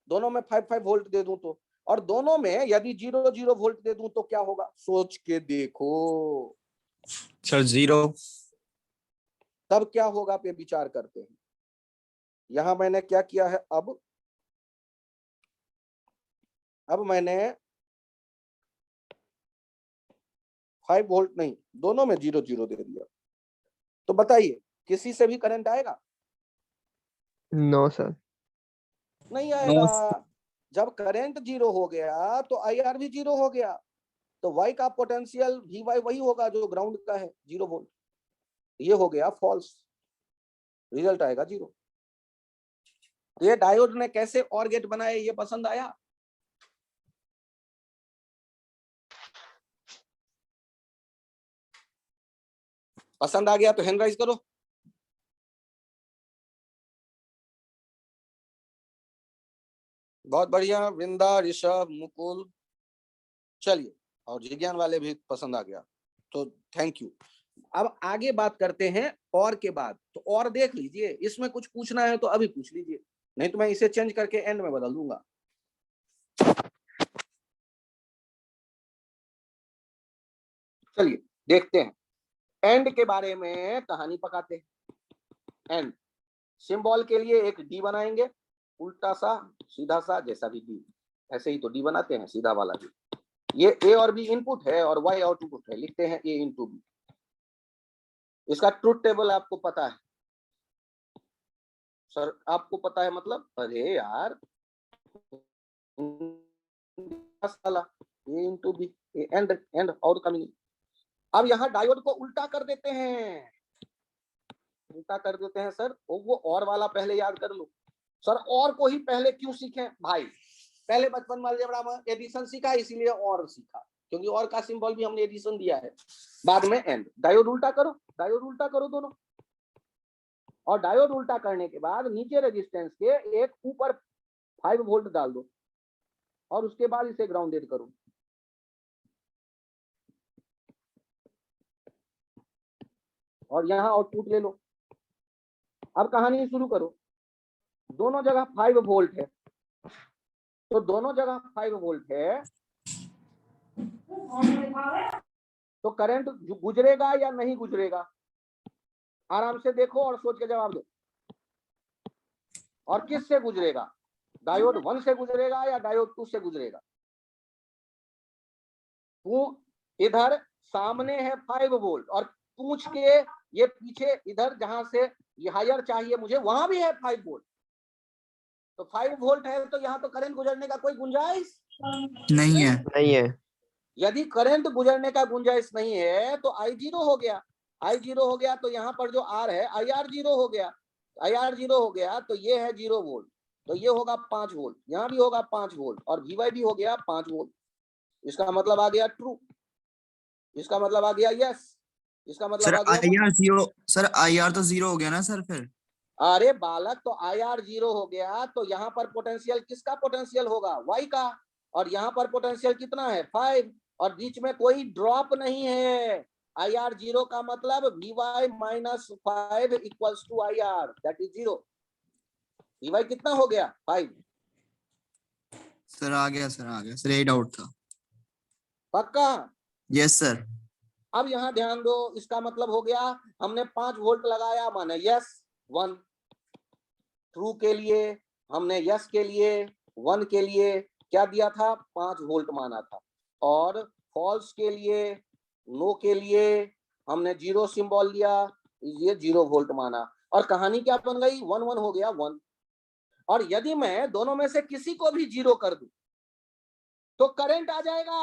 दोनों में 5 5 वोल्ट दे दूं तो, और दोनों में यदि 0 0 वोल्ट दे दूं तो क्या होगा? सोच के देखो, सर 0। तब क्या होगा पे विचार करते हैं। यहां मैंने क्या किया है, अब मैंने 5 वोल्ट नहीं, दोनों में 0 0 दे दिया, तो बताइए किसी से भी करंट आएगा? No sir. नहीं आएगा। जब करंट जीरो हो गया तो IR भी जीरो हो गया, तो Y का पोटेंशियल VY वही होगा जो ग्राउंड का है, 0 वोल्ट। ये हो गया फॉल्स, रिजल्ट आएगा 0। तो ये डायोड ने कैसे और गेट बनाए, ये पसंद आया? पसंद आ गया तो हैंड राइज करो। बहुत बढ़िया, वृंदा, ऋषभ, मुकुल, चलिए, और जिज्ञान वाले भी पसंद आ गया, तो थैंक यू। अब आगे बात करते हैं और के बाद। तो और देख लीजिए, इसमें कुछ पूछना है तो अभी पूछ लीजिए, नहीं तो मैं इसे चेंज करके एंड में बदल दूंगा। चलिए देखते हैं, एंड के बारे में कहानी पकाते हैं। एंड सिंबल के लिए एक डी बनाएंगे, उल्टा सा, सीधा सा, जैसा भी डी, ऐसे ही तो डी बनाते हैं, सीधा वाला डी। ये ए और बी इनपुट है और वाई आउटपुट है, लिखते हैं ए इंटू बी। इसका ट्रुथ टेबल आपको पता है सर? आपको पता है मतलब? अरे यार, साला, ए इंटू बी, एंड एंड और कमी। अब यहाँ डायोड को उल्टा कर देते हैं, उल्टा कर देते हैं सर। वो और वाला पहले याद कर लो सर। और को ही पहले क्यों सीखे भाई? पहले बचपन में अलजेब्रा में एडिशन सीखा, इसीलिए और सीखा, क्योंकि और का सिंबल भी हमने एडिशन दिया है। बाद में एंड। डायोड उल्टा करो, डायोड उल्टा करो दोनों, और डायोड उल्टा करने के बाद नीचे रेजिस्टेंस के एक ऊपर 5 वोल्ट डाल दो, और उसके बाद इसे ग्राउंडेड करो। और यहाँ आउटपुट ले लो। अब कहानी शुरू करो। दोनों जगह 5 वोल्ट है, तो दोनों जगह 5 वोल्ट है, तो करंट गुजरेगा या नहीं गुजरेगा? आराम से देखो और सोच के जवाब दो। और किस से गुजरेगा? डायोड 1 से गुजरेगा या डायोड 2 से गुजरेगा? इधर सामने है 5 वोल्ट, और पूछ के ये पीछे इधर जहां से हायर चाहिए मुझे, वहां भी है 5 वोल्ट। तो 5 वोल्ट है, तो यहाँ तो करंट गुजरने का कोई गुंजाइश नहीं है। नहीं है। यदि करंट गुजरने का गुंजाइश नहीं है तो I 0 हो गया। I 0 हो गया तो यहाँ पर जो R है IR 0 हो गया। IR 0 हो गया तो ये है 0 वोल्ट, तो ये होगा 5 वोल्ट, यहाँ भी होगा 5 वोल्ट, और VY भी हो गया 5 वोल्ट। इसका मतलब आ गया ट्रू, इसका मतलब आ गया यस, इसका मतलब सर आ गया IR 0, सर IR तो 0 हो गया ना सर फिर? अरे बालक, तो IR 0 हो गया तो यहाँ पर पोटेंशियल किसका पोटेंशियल होगा? Y का। और यहाँ पर पोटेंशियल कितना है? 5, और बीच में कोई ड्रॉप नहीं है। IR 0 का मतलब VY minus 5 equals to IR, that is 0। VY कितना हो गया? 5। सर आ गया, सर आ गया सर, यही डाउट था। पक्का? Yes sir. अब यहाँ ध्यान दो, इसका मतलब हो गया हमने 5 वोल्ट लगाया, माने यस 1। ट्रू के लिए हमने यस के लिए 1 के लिए क्या दिया था? 5 वोल्ट माना था। और फॉल्स के लिए, नो के लिए हमने 0 सिंबल लिया, ये 0 वोल्ट माना। और कहानी क्या बन गई? 1 1 हो गया 1। और यदि मैं दोनों में से किसी को भी 0 कर दूं तो करंट आ जाएगा,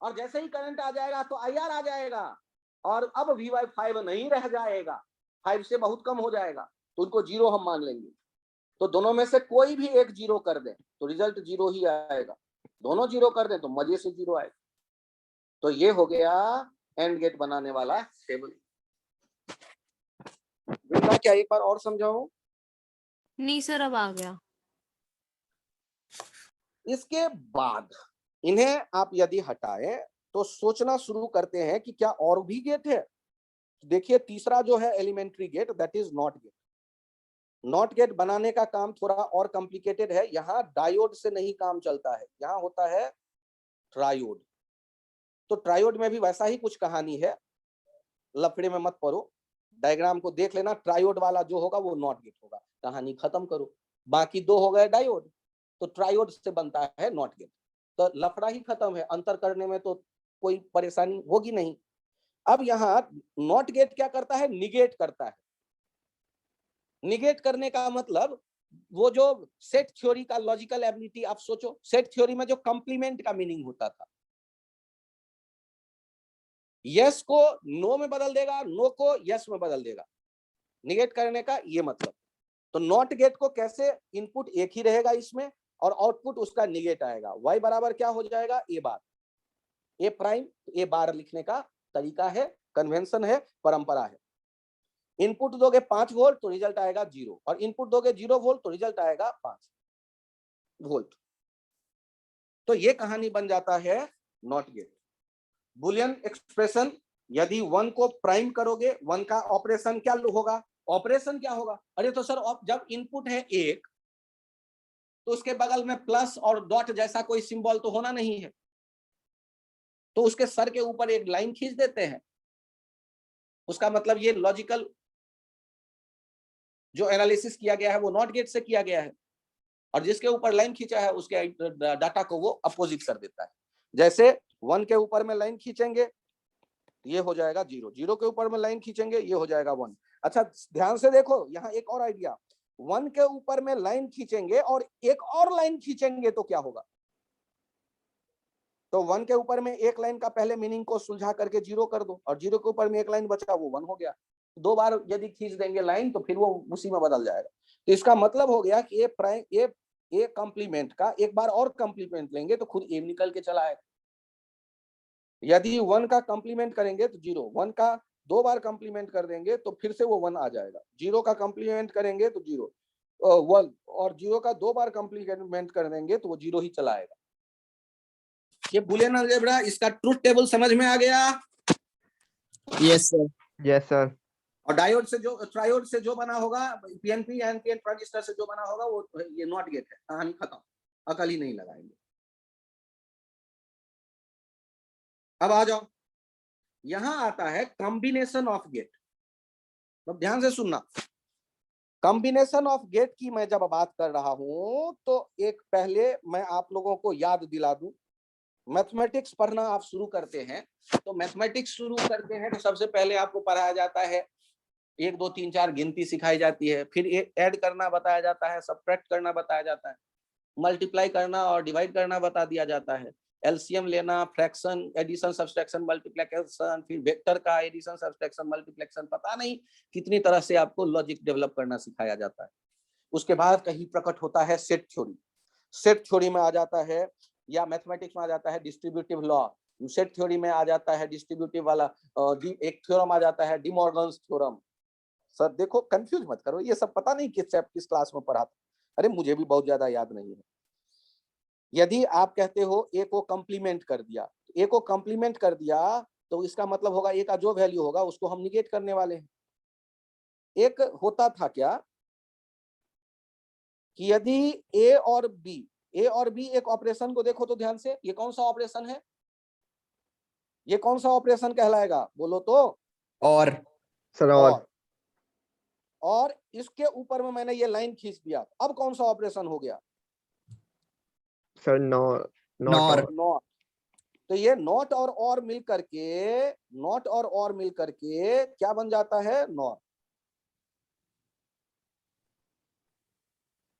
और जैसे ही करंट आ जाएगा तो IR आ जाएगा, और अब VY 5 नहीं रह जाएगा, 5 से बहुत कम हो जाएगा, तो उनको 0 हम मान लेंगे। तो दोनों में से कोई भी एक 0 कर दे तो रिजल्ट 0 ही आएगा, दोनों 0 कर दे तो मजे से 0 आएगा। तो ये हो गया एंड गेट बनाने वाला टेबल। क्या एक बार और समझाऊं? नहीं सर, अब आ गया। इसके बाद इन्हें आप यदि हटाएं तो सोचना शुरू करते हैं कि क्या और भी गेट है। देखिए तीसरा जो है elementary gate, that is not gate. Not gate बनाने का काम थोड़ा और कॉम्प्लिकेटेड है। यहाँ डायोड से नहीं काम चलता है, यहाँ होता है ट्रायोड। तो ट्रायोड में भी वैसा ही कुछ कहानी है, लफड़े में मत पड़ो, डायग्राम को देख लेना। ट्रायोड वाला जो होगा वो नॉट गेट होगा, कहानी खत्म करो। बाकी 2 हो गए डायोड, तो ट्रायोड से बनता है नॉट गेट, तो लफड़ा ही खत्म है, अंतर करने में तो कोई परेशानी होगी नहीं। अब यहाँ नॉट गेट क्या करता है? निगेट करता है। निगेट करने का मतलब वो जो सेट थ्योरी का लॉजिकल एबिलिटी, आप सोचो सेट थ्योरी में जो कंप्लीमेंट का मीनिंग होता था, यस को नो में बदल देगा, नो को यस में बदल देगा, निगेट करने का ये मतलब। तो नॉट गेट को कैसे, इनपुट एक ही रहेगा इसमें और आउटपुट उसका निगेट आएगा, y बराबर क्या हो जाएगा, ए बार, ए प्राइम ए बार लिखने का तरीका है, कन्वेंशन है, परंपरा है। इनपुट दोगे 5 वोल्ट तो रिजल्ट आएगा 0, और इनपुट दोगे 0 वोल्ट तो रिजल्ट आएगा 5 वोल्ट। तो ये कहानी बन जाता है नॉट गेट। बुलियन एक्सप्रेशन, यदि 1 को प्राइम करोगे, 1 का ऑपरेशन क्या होगा, ऑपरेशन क्या होगा, अरे तो सर जब इनपुट है 1 तो उसके बगल में प्लस और डॉट जैसा कोई सिंबल तो होना नहीं है, तो उसके सर के ऊपर एक लाइन खींच देते हैं, उसका मतलब ये लॉजिकल जो एनालिसिस किया गया है वो नॉट गेट से किया गया है, और जिसके ऊपर लाइन खींचा है उसके डाटा को वो अपोजिट कर देता है। जैसे 1 के ऊपर में लाइन खींचेंगे ये हो जाएगा 0, 0 के ऊपर में लाइन खींचेंगे ये हो जाएगा 1। अच्छा ध्यान से देखो, यहाँ एक और आइडिया, 1 के ऊपर में लाइन खींचेंगे और एक और लाइन खींचेंगे तो क्या होगा, तो 1 के ऊपर में एक लाइन का पहले मीनिंग को सुलझा करके 0 कर दो, और 0 के ऊपर में एक लाइन बचा वो 1 हो गया। 2 बार यदि खींच देंगे लाइन तो फिर वो उसी में बदल जाएगा। तो इसका मतलब हो गया कि ए कॉम्प्लीमेंट का एक बार और कॉम्प्लीमेंट लेंगे तो खुद ए निकल के चला आएगा। यदि 1 का कॉम्प्लीमेंट करेंगे तो 0, 1 का 2 बार कॉम्प्लीमेंट कर देंगे तो फिर से वो 1 आ जाएगा, 0 का कॉम्प्लीमेंट करेंगे तो 0, 1 और 0 का 2 बार कॉम्प्लीमेंट कर देंगे तो वो 0 ही चला आएगा। ये बुलियन अलजेब्रा, इसका ट्रुथ टेबल समझ में आ गया? Yes sir. Yes sir. और डायोड से जो ट्रायोड से जो बना होगा, पीएनपी एनपीएन ट्रांजिस्टर से जो बना होगा वो ये नॉट गेट है, कहानी खत्म, अकल ही नहीं लगाएंगे। अब आ जाओ, यहां आता है कॉम्बिनेशन ऑफ गेट। तो ध्यान से सुनना, कॉम्बिनेशन ऑफ गेट की मैं जब बात कर रहा हूं तो एक पहले मैं आप लोगों को याद दिला दूं, मैथमेटिक्स पढ़ना आप शुरू करते हैं तो मैथमेटिक्स शुरू करते हैं तो सबसे पहले आपको पढ़ाया जाता है 1 2 3 4 गिनती सिखाई जाती है, फिर ऐड करना बताया जाता है, सब्ट्रैक्ट करना बताया जाता है, मल्टीप्लाई करना और डिवाइड करना बता दिया जाता है, एलसीएम लेना, फ्रैक्शन, एडिशन, सब्सट्रैक्शन, मल्टीप्लिकेशन, फिर वेक्टर का एडिशन, सब्सट्रैक्शन, मल्टीप्लिकेशन, पता नहीं कितनी तरह से आपको लॉजिक डेवलप करना सिखाया जाता है। उसके बाद कहीं प्रकट होता है सेट थ्योरी, सेट थ्योरी में आ जाता है, या मैथमेटिक्स में आ जाता है डिस्ट्रीब्यूटिव लॉ, सेट थ्योरी में आ जाता है डिस्ट्रीब्यूटिव वाला एक थ्योरम आ जाता है, डी मॉर्गन्स थ्योरम। सर देखो कंफ्यूज मत करो, ये सब पता नहीं किस क्लास में पढ़ा था, अरे मुझे भी बहुत ज्यादा याद नहीं है। यदि आप कहते हो ए को कॉम्प्लीमेंट कर दिया, ए को कॉम्प्लीमेंट कर दिया तो इसका मतलब होगा ए का जो वैल्यू होगा उसको हम निगेट करने वाले हैं। एक होता था क्या कि यदि ए और बी एक ऑपरेशन को देखो तो ध्यान से, ये कौन सा ऑपरेशन है, ये कौन सा ऑपरेशन कहलाएगा बोलो तो? और सर और इसके ऊपर में मैंने ये लाइन खींच दिया, अब कौन सा ऑपरेशन हो गया सर नॉर। नॉट। तो ये नॉट और मिल करके, नॉट और मिल करके क्या बन जाता है, नॉर।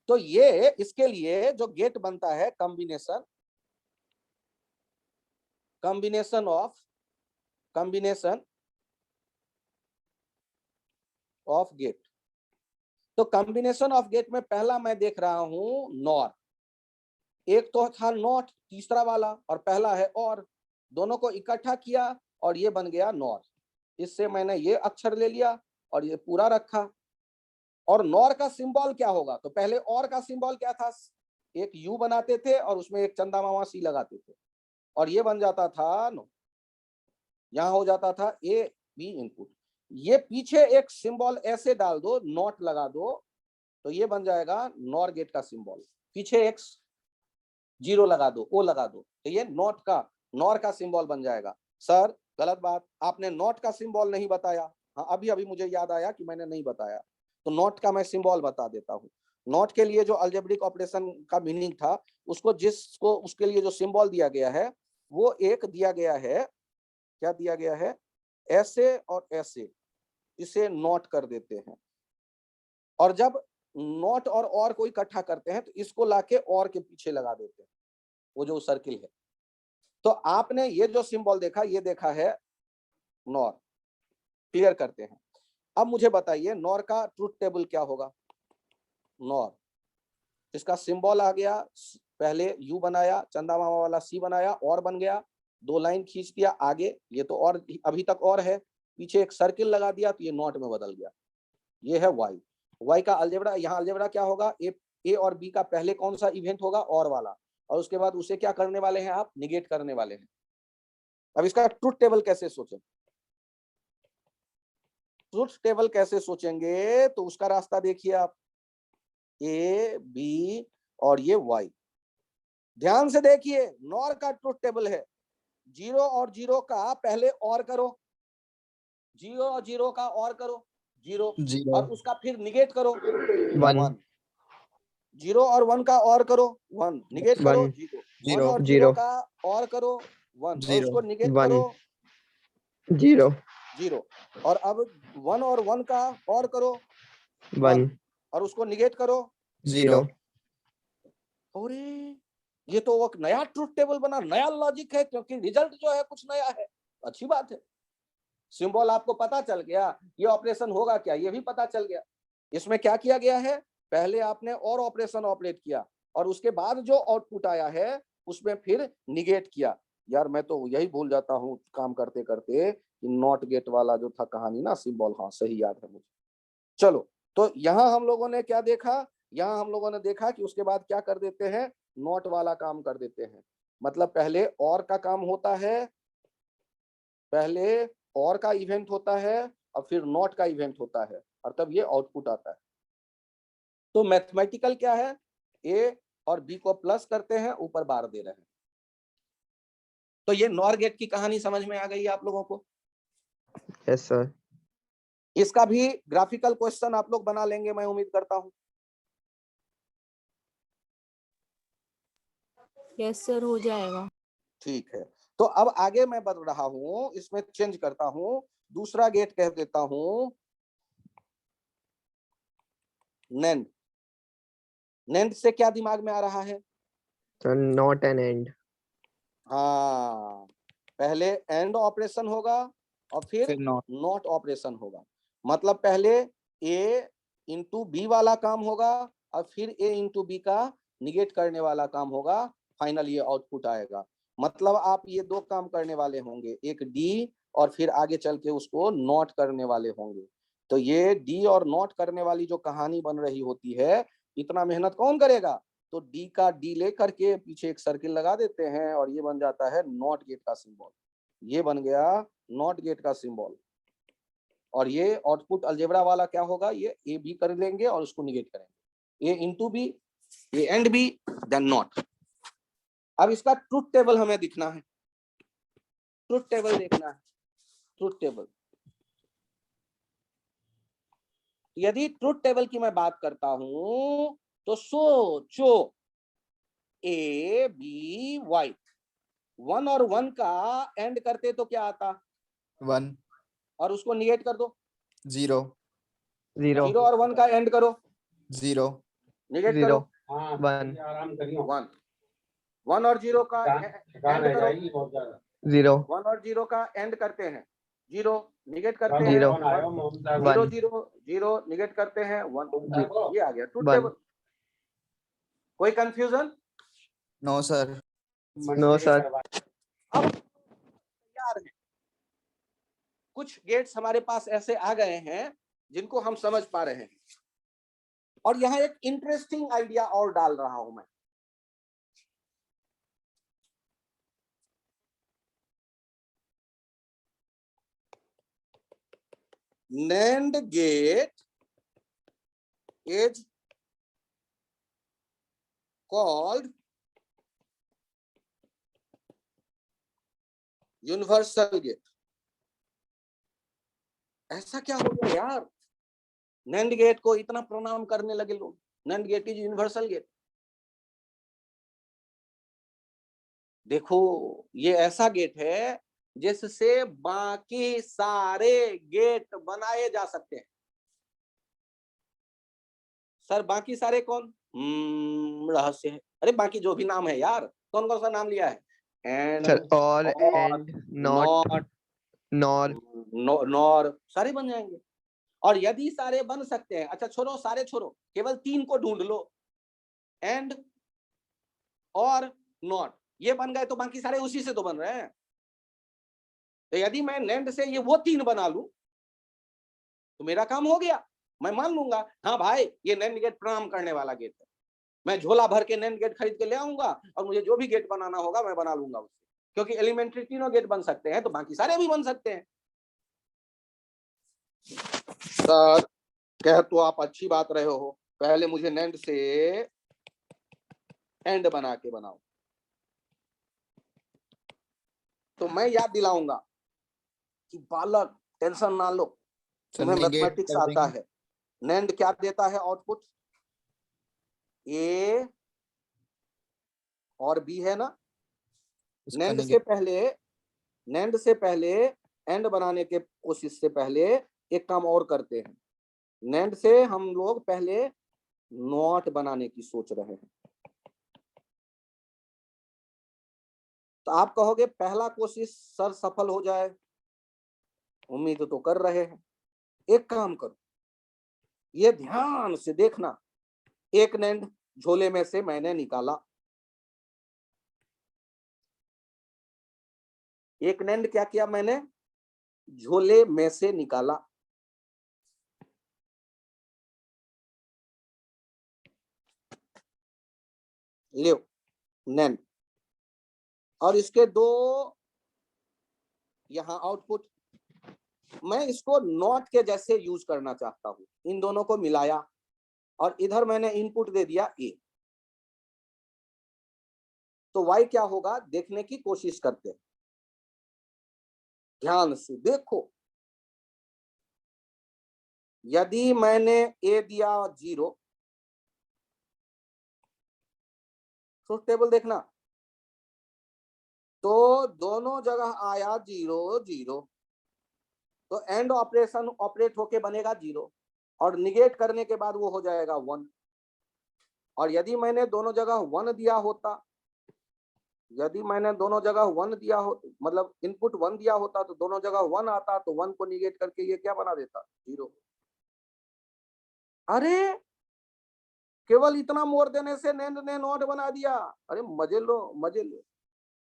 तो ये इसके लिए जो गेट बनता है कॉम्बिनेशन ऑफ गेट। तो कॉम्बिनेशन ऑफ गेट में पहला मैं देख रहा हूं नॉर, एक तो था नॉट तीसरा वाला और पहला है और, दोनों को इकट्ठा किया और ये बन गया नॉर। इससे मैंने ये अक्षर ले लिया और ये पूरा रखा। और नॉर का सिंबल क्या होगा, तो पहले और का सिंबल क्या था, एक यू बनाते थे और उसमें एक चंदा मामा सी लगाते थे और ये बन जाता था नो, यहाँ हो जाता था ए बी इनपुट। ये पीछे एक सिंबल ऐसे डाल दो, नॉट लगा दो, तो ये बन जाएगा नॉर गेट का सिंबल। पीछे एक 0 लगा दो, ओ लगा दो, तो ये नॉर का सिंबल बन जाएगा। सर गलत बात, आपने नॉट का सिंबल नहीं बताया। हाँ अभी मुझे याद आया कि मैंने नहीं बताया, तो नॉट का मैं सिंबल बता देता हूँ। नॉट के लिए जो अलजेब्रिक ऑपरेशन का मीनिंग था उसको उसके लिए जो सिंबल दिया गया है वो एक दिया गया है, क्या दिया गया है, ऐसे और ऐसे, इसे नॉट कर देते हैं। और जब नॉट और को इकट्ठा करते हैं तो इसको लाके और के पीछे लगा देते हैं, वो जो सर्किल है। तो आपने ये जो सिंबल देखा, ये देखा है नॉर। क्लियर करते हैं। अब मुझे बताइए नॉर का ट्रुथ टेबल क्या होगा। नॉर, इसका सिंबल आ गया, पहले यू बनाया, चंदा मामा वाला सी बनाया, और बन गया, 2 लाइन खींच दिया आगे, ये तो और अभी तक और है, पीछे एक सर्किल लगा दिया तो ये नॉट में बदल गया। ये है वाई। वाई का अलजेब्रा, यहाँ अलजेब्रा क्या होगा, ए और बी का पहले कौन सा इवेंट होगा, और वाला, और उसके बाद उसे क्या करने वाले हैं आप, निगेट करने वाले हैं। अब इसका ट्रुथ टेबल कैसे सोचें, ट्रुथ टेबल कैसे सोचेंगे, तो उसका रास्ता देखिए आप, ए बी और ये वाई। ध्यान से देखिए, नॉर का ट्रुथ टेबल है 0 और 0 का पहले और करो, 0 और 0 का और करो 0, जीरो और उसका फिर निगेट करो 1 1, 0 और 1 का और करो 1, निगेट करो 1 0, 1 जीरो और 0 0 का और करो 1, और जीरो उसको निगेट 1 करो 0 0, और अब 1 और 1 का और करो 1 और उसको निगेट करो। जीरो अरे ये तो एक नया ट्रुथ टेबल बना, नया लॉजिक है, क्योंकि रिजल्ट जो है कुछ नया है, अच्छी बात है। सिंबल आपको पता चल गया, ये ऑपरेशन होगा क्या, ये भी पता चल गया। इसमें क्या किया गया है, पहले आपने और ऑपरेशन ऑपरेट किया, और उसके बाद जो आउटपुट आया है उसमें फिर निगेट किया। यार मैं तो यही भूल जाता हूँ काम करते करते कि नॉट गेट वाला जो था कहानी ना, सिंबल, हाँ सही याद है मुझे। चलो, तो यहाँ हम लोगों ने क्या देखा, यहाँ हम लोगों ने देखा कि उसके बाद क्या कर देते हैं, नॉट वाला काम कर देते हैं। मतलब पहले और का काम होता है, पहले और का इवेंट होता है और फिर नॉट का इवेंट होता है, और तब ये आउटपुट आता है। तो मैथमेटिकल क्या है, ए और बी को प्लस करते हैं, ऊपर बार दे रहे हैं। तो ये नॉर गेट की कहानी समझ में आ गई आप लोगों को। Yes sir. इसका भी ग्राफिकल क्वेश्चन आप लोग बना लेंगे, मैं उम्मीद करता हूं। यस सर, हो जाएगा। ठीक है, तो अब आगे मैं बढ़ रहा हूं, इसमें चेंज करता हूं, दूसरा गेट कह देता हूं नेंड। नेंड से क्या दिमाग में आ रहा है, सर नॉट एन एंड। हाँ, पहले एंड ऑपरेशन होगा और फिर फिर नॉट नॉट ऑपरेशन होगा। मतलब पहले ए इंटू बी वाला काम होगा और फिर ए इंटू बी का निगेट करने वाला काम होगा, फाइनल ये आउटपुट आएगा। मतलब आप ये 2 काम करने वाले होंगे, एक डी और फिर आगे चल के उसको नॉट करने वाले होंगे। तो ये डी और नॉट करने वाली जो कहानी बन रही होती है, इतना मेहनत कौन करेगा। तो डी का डी ले करके पीछे एक सर्किल लगा देते हैं और ये बन जाता है नॉट गेट का सिंबल। ये बन गया नॉट गेट का सिंबल, और ये आउटपुट अलजेब्रा वाला क्या होगा, ये ए बी कर लेंगे और उसको निगेट करेंगे, A into B, A and B, then not. अब इसका ट्रुथ टेबल हमें दिखना है, ट्रुथ टेबल देखना है, ट्रुथ टेबल। यदि ट्रुथ टेबल की मैं बात करता हूं तो सोचो, ए बी वाई, 1 और 1 का एंड करते तो क्या आता, 1 और उसको निगेट कर दो, जीरो 0 0 और 1 का एंड करो, जीरो निगेट 0 करो 1 1, 1 और 0 का एंड करो 0 1 और 0 का एंड करते हैं 0, निगेट करते हैं 0 0 1 0 0, निगेट करते हैं 1। ये आ गया ट्रुथ 1 टेबल। कोई confusion? No sir no sir. अब तैयार है, कुछ गेट्स हमारे पास ऐसे आ गए हैं जिनको हम समझ पा रहे हैं, और यहाँ एक इंटरेस्टिंग आइडिया और डाल रहा हूं मैं। NAND gate is called universal gate. ऐसा क्या हो गया यार, नैंड गेट को इतना प्रणाम करने लगे लोग, NAND gate is universal gate. देखो, ये ऐसा गेट है जिससे बाकी सारे गेट बनाए जा सकते हैं। सर बाकी सारे कौन? रहस्य है। अरे बाकी जो भी नाम है यार, कौन कौन सा नाम लिया है? एंड, सर और और, and not not, nor nor, सारे बन जाएंगे। और यदि सारे बन सकते हैं, अच्छा छोड़ो सारे छोड़ो, केवल 3 को ढूंढ लो, एंड और नॉट, ये बन गए तो बाकी सारे उसी से तो बन रहे हैं। तो यदि मैं नेंड से ये वो 3 बना लूं तो मेरा काम हो गया, मैं मान लूंगा हाँ भाई ये नैंड गेट प्रणाम करने वाला गेट है। मैं झोला भर के नैंड गेट खरीद के ले आऊंगा और मुझे जो भी गेट बनाना होगा मैं बना लूंगा उससे, क्योंकि एलिमेंट्री तीनों गेट बन सकते हैं तो बाकी सारे भी बन सकते हैं। सर कह तो आप अच्छी बात रहे हो, पहले मुझे नैंड से एंड बना के बनाओ। तो मैं याद दिलाऊंगा कि बालक टेंशन ना लो, तुम्हें नेगेट मैथमेटिक्स कर आता देंगे। है। नैंड क्या देता है आउटपुट? ए और बी है ना। उसका नैंड से नेगेट पहले, नैंड से पहले एंड बनाने के कोशिश से पहले एक काम और करते हैं। नैंड से हम लोग पहले नॉट बनाने की सोच रहे हैं। तो आप कहोगे पहला कोशिश सर सफल हो जाए, उम्मीद तो कर रहे हैं। एक काम करो, ये ध्यान से देखना, एक नैंड झोले में से मैंने निकाला, एक नैंड क्या किया मैंने, झोले में से निकाला। ले नैंड, और इसके 2 यहां आउटपुट, मैं इसको नॉट के जैसे यूज करना चाहता हूं। इन दोनों को मिलाया और इधर मैंने इनपुट दे दिया ए। तो वाई क्या होगा देखने की कोशिश करते हैं, ध्यान से देखो। यदि मैंने ए दिया 0, तो टेबल देखना, तो दोनों जगह आया 0 0, तो एंड ऑपरेशन ऑपरेट होके बनेगा 0 और निगेट करने के बाद वो हो जाएगा 1। और यदि मैंने दोनों जगह 1 दिया होता, यदि मैंने दोनों जगह 1 दिया हो, मतलब इनपुट 1 दिया होता तो दोनों जगह 1 आता, तो 1 को निगेट करके ये क्या बना देता 0। अरे केवल इतना मोड़ देने से नैंड ने नॉट बना दिया। अरे मजे लो मजे लो,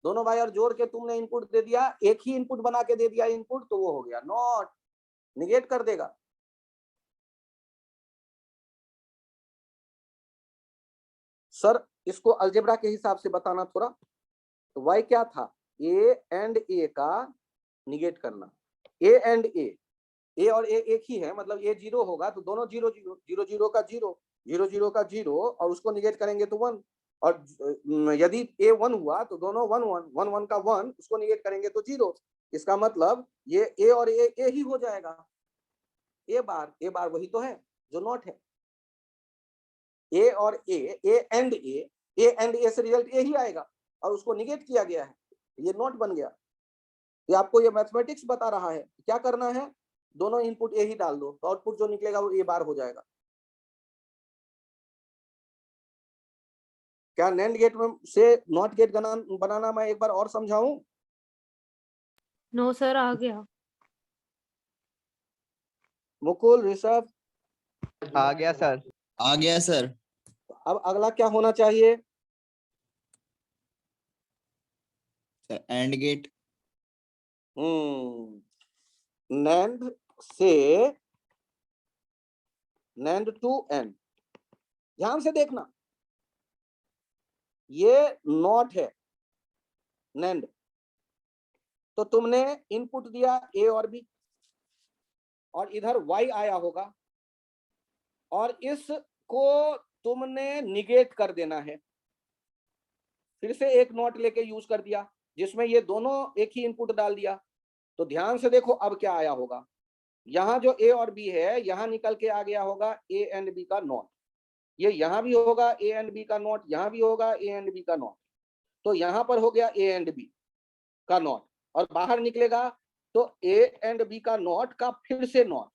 दोनों वायर जोड़ के तुमने इनपुट दे दिया, एक ही इनपुट बना के दे दिया इनपुट, तो वो हो गया नॉट, निगेट कर देगा। सर इसको अलजेब्रा के हिसाब से बताना थोड़ा। तो वाई क्या था, ए एंड ए का निगेट करना। ए एंड ए और ए एक ही है, मतलब ए 0 होगा तो दोनों 0 0, 0 0 का 0, 0 0 का 0, और उसको निगेट करेंगे तो 1। और यदि ए 1 हुआ तो दोनों 1 1, 1 1 का 1, उसको निगेट करेंगे तो 0। इसका मतलब ये ए और ए ही हो जाएगा। ए बार वही तो है जो नॉट है। ए और ए एंड ए से रिजल्ट ए ही आएगा और उसको निगेट किया गया है, ये नॉट बन गया। ये आपको ये मैथमेटिक्स बता रहा है क्या करना है, दोनों इनपुट ए ही डाल दो तो आउटपुट जो निकलेगा वो ए बार हो जाएगा। क्या नैंड गेट में से नॉट गेट बनाना मैं एक बार और समझाऊं? नो सर आ गया। मुकुल, ऋषभ, आ गया सर। आ गया सर। अब अगला क्या होना चाहिए? AND gate. नैंड से नैंड टू एंड, ध्यान से देखना, ये नॉट है नैंड, तो तुमने इनपुट दिया ए और बी, और इधर वाई आया होगा, और इसको तुमने निगेट कर देना है। फिर से एक नॉट लेके यूज कर दिया जिसमें ये दोनों एक ही इनपुट डाल दिया। तो ध्यान से देखो अब क्या आया होगा, यहाँ जो ए और बी है यहाँ निकल के आ गया होगा ए एंड बी का नॉट, ये यहाँ भी होगा ए एंड बी का नॉट, यहाँ भी होगा ए एंड बी का नॉट, तो यहाँ पर हो गया ए एंड बी का नॉट, और बाहर निकलेगा तो ए एंड बी का नॉट का फिर से नॉट,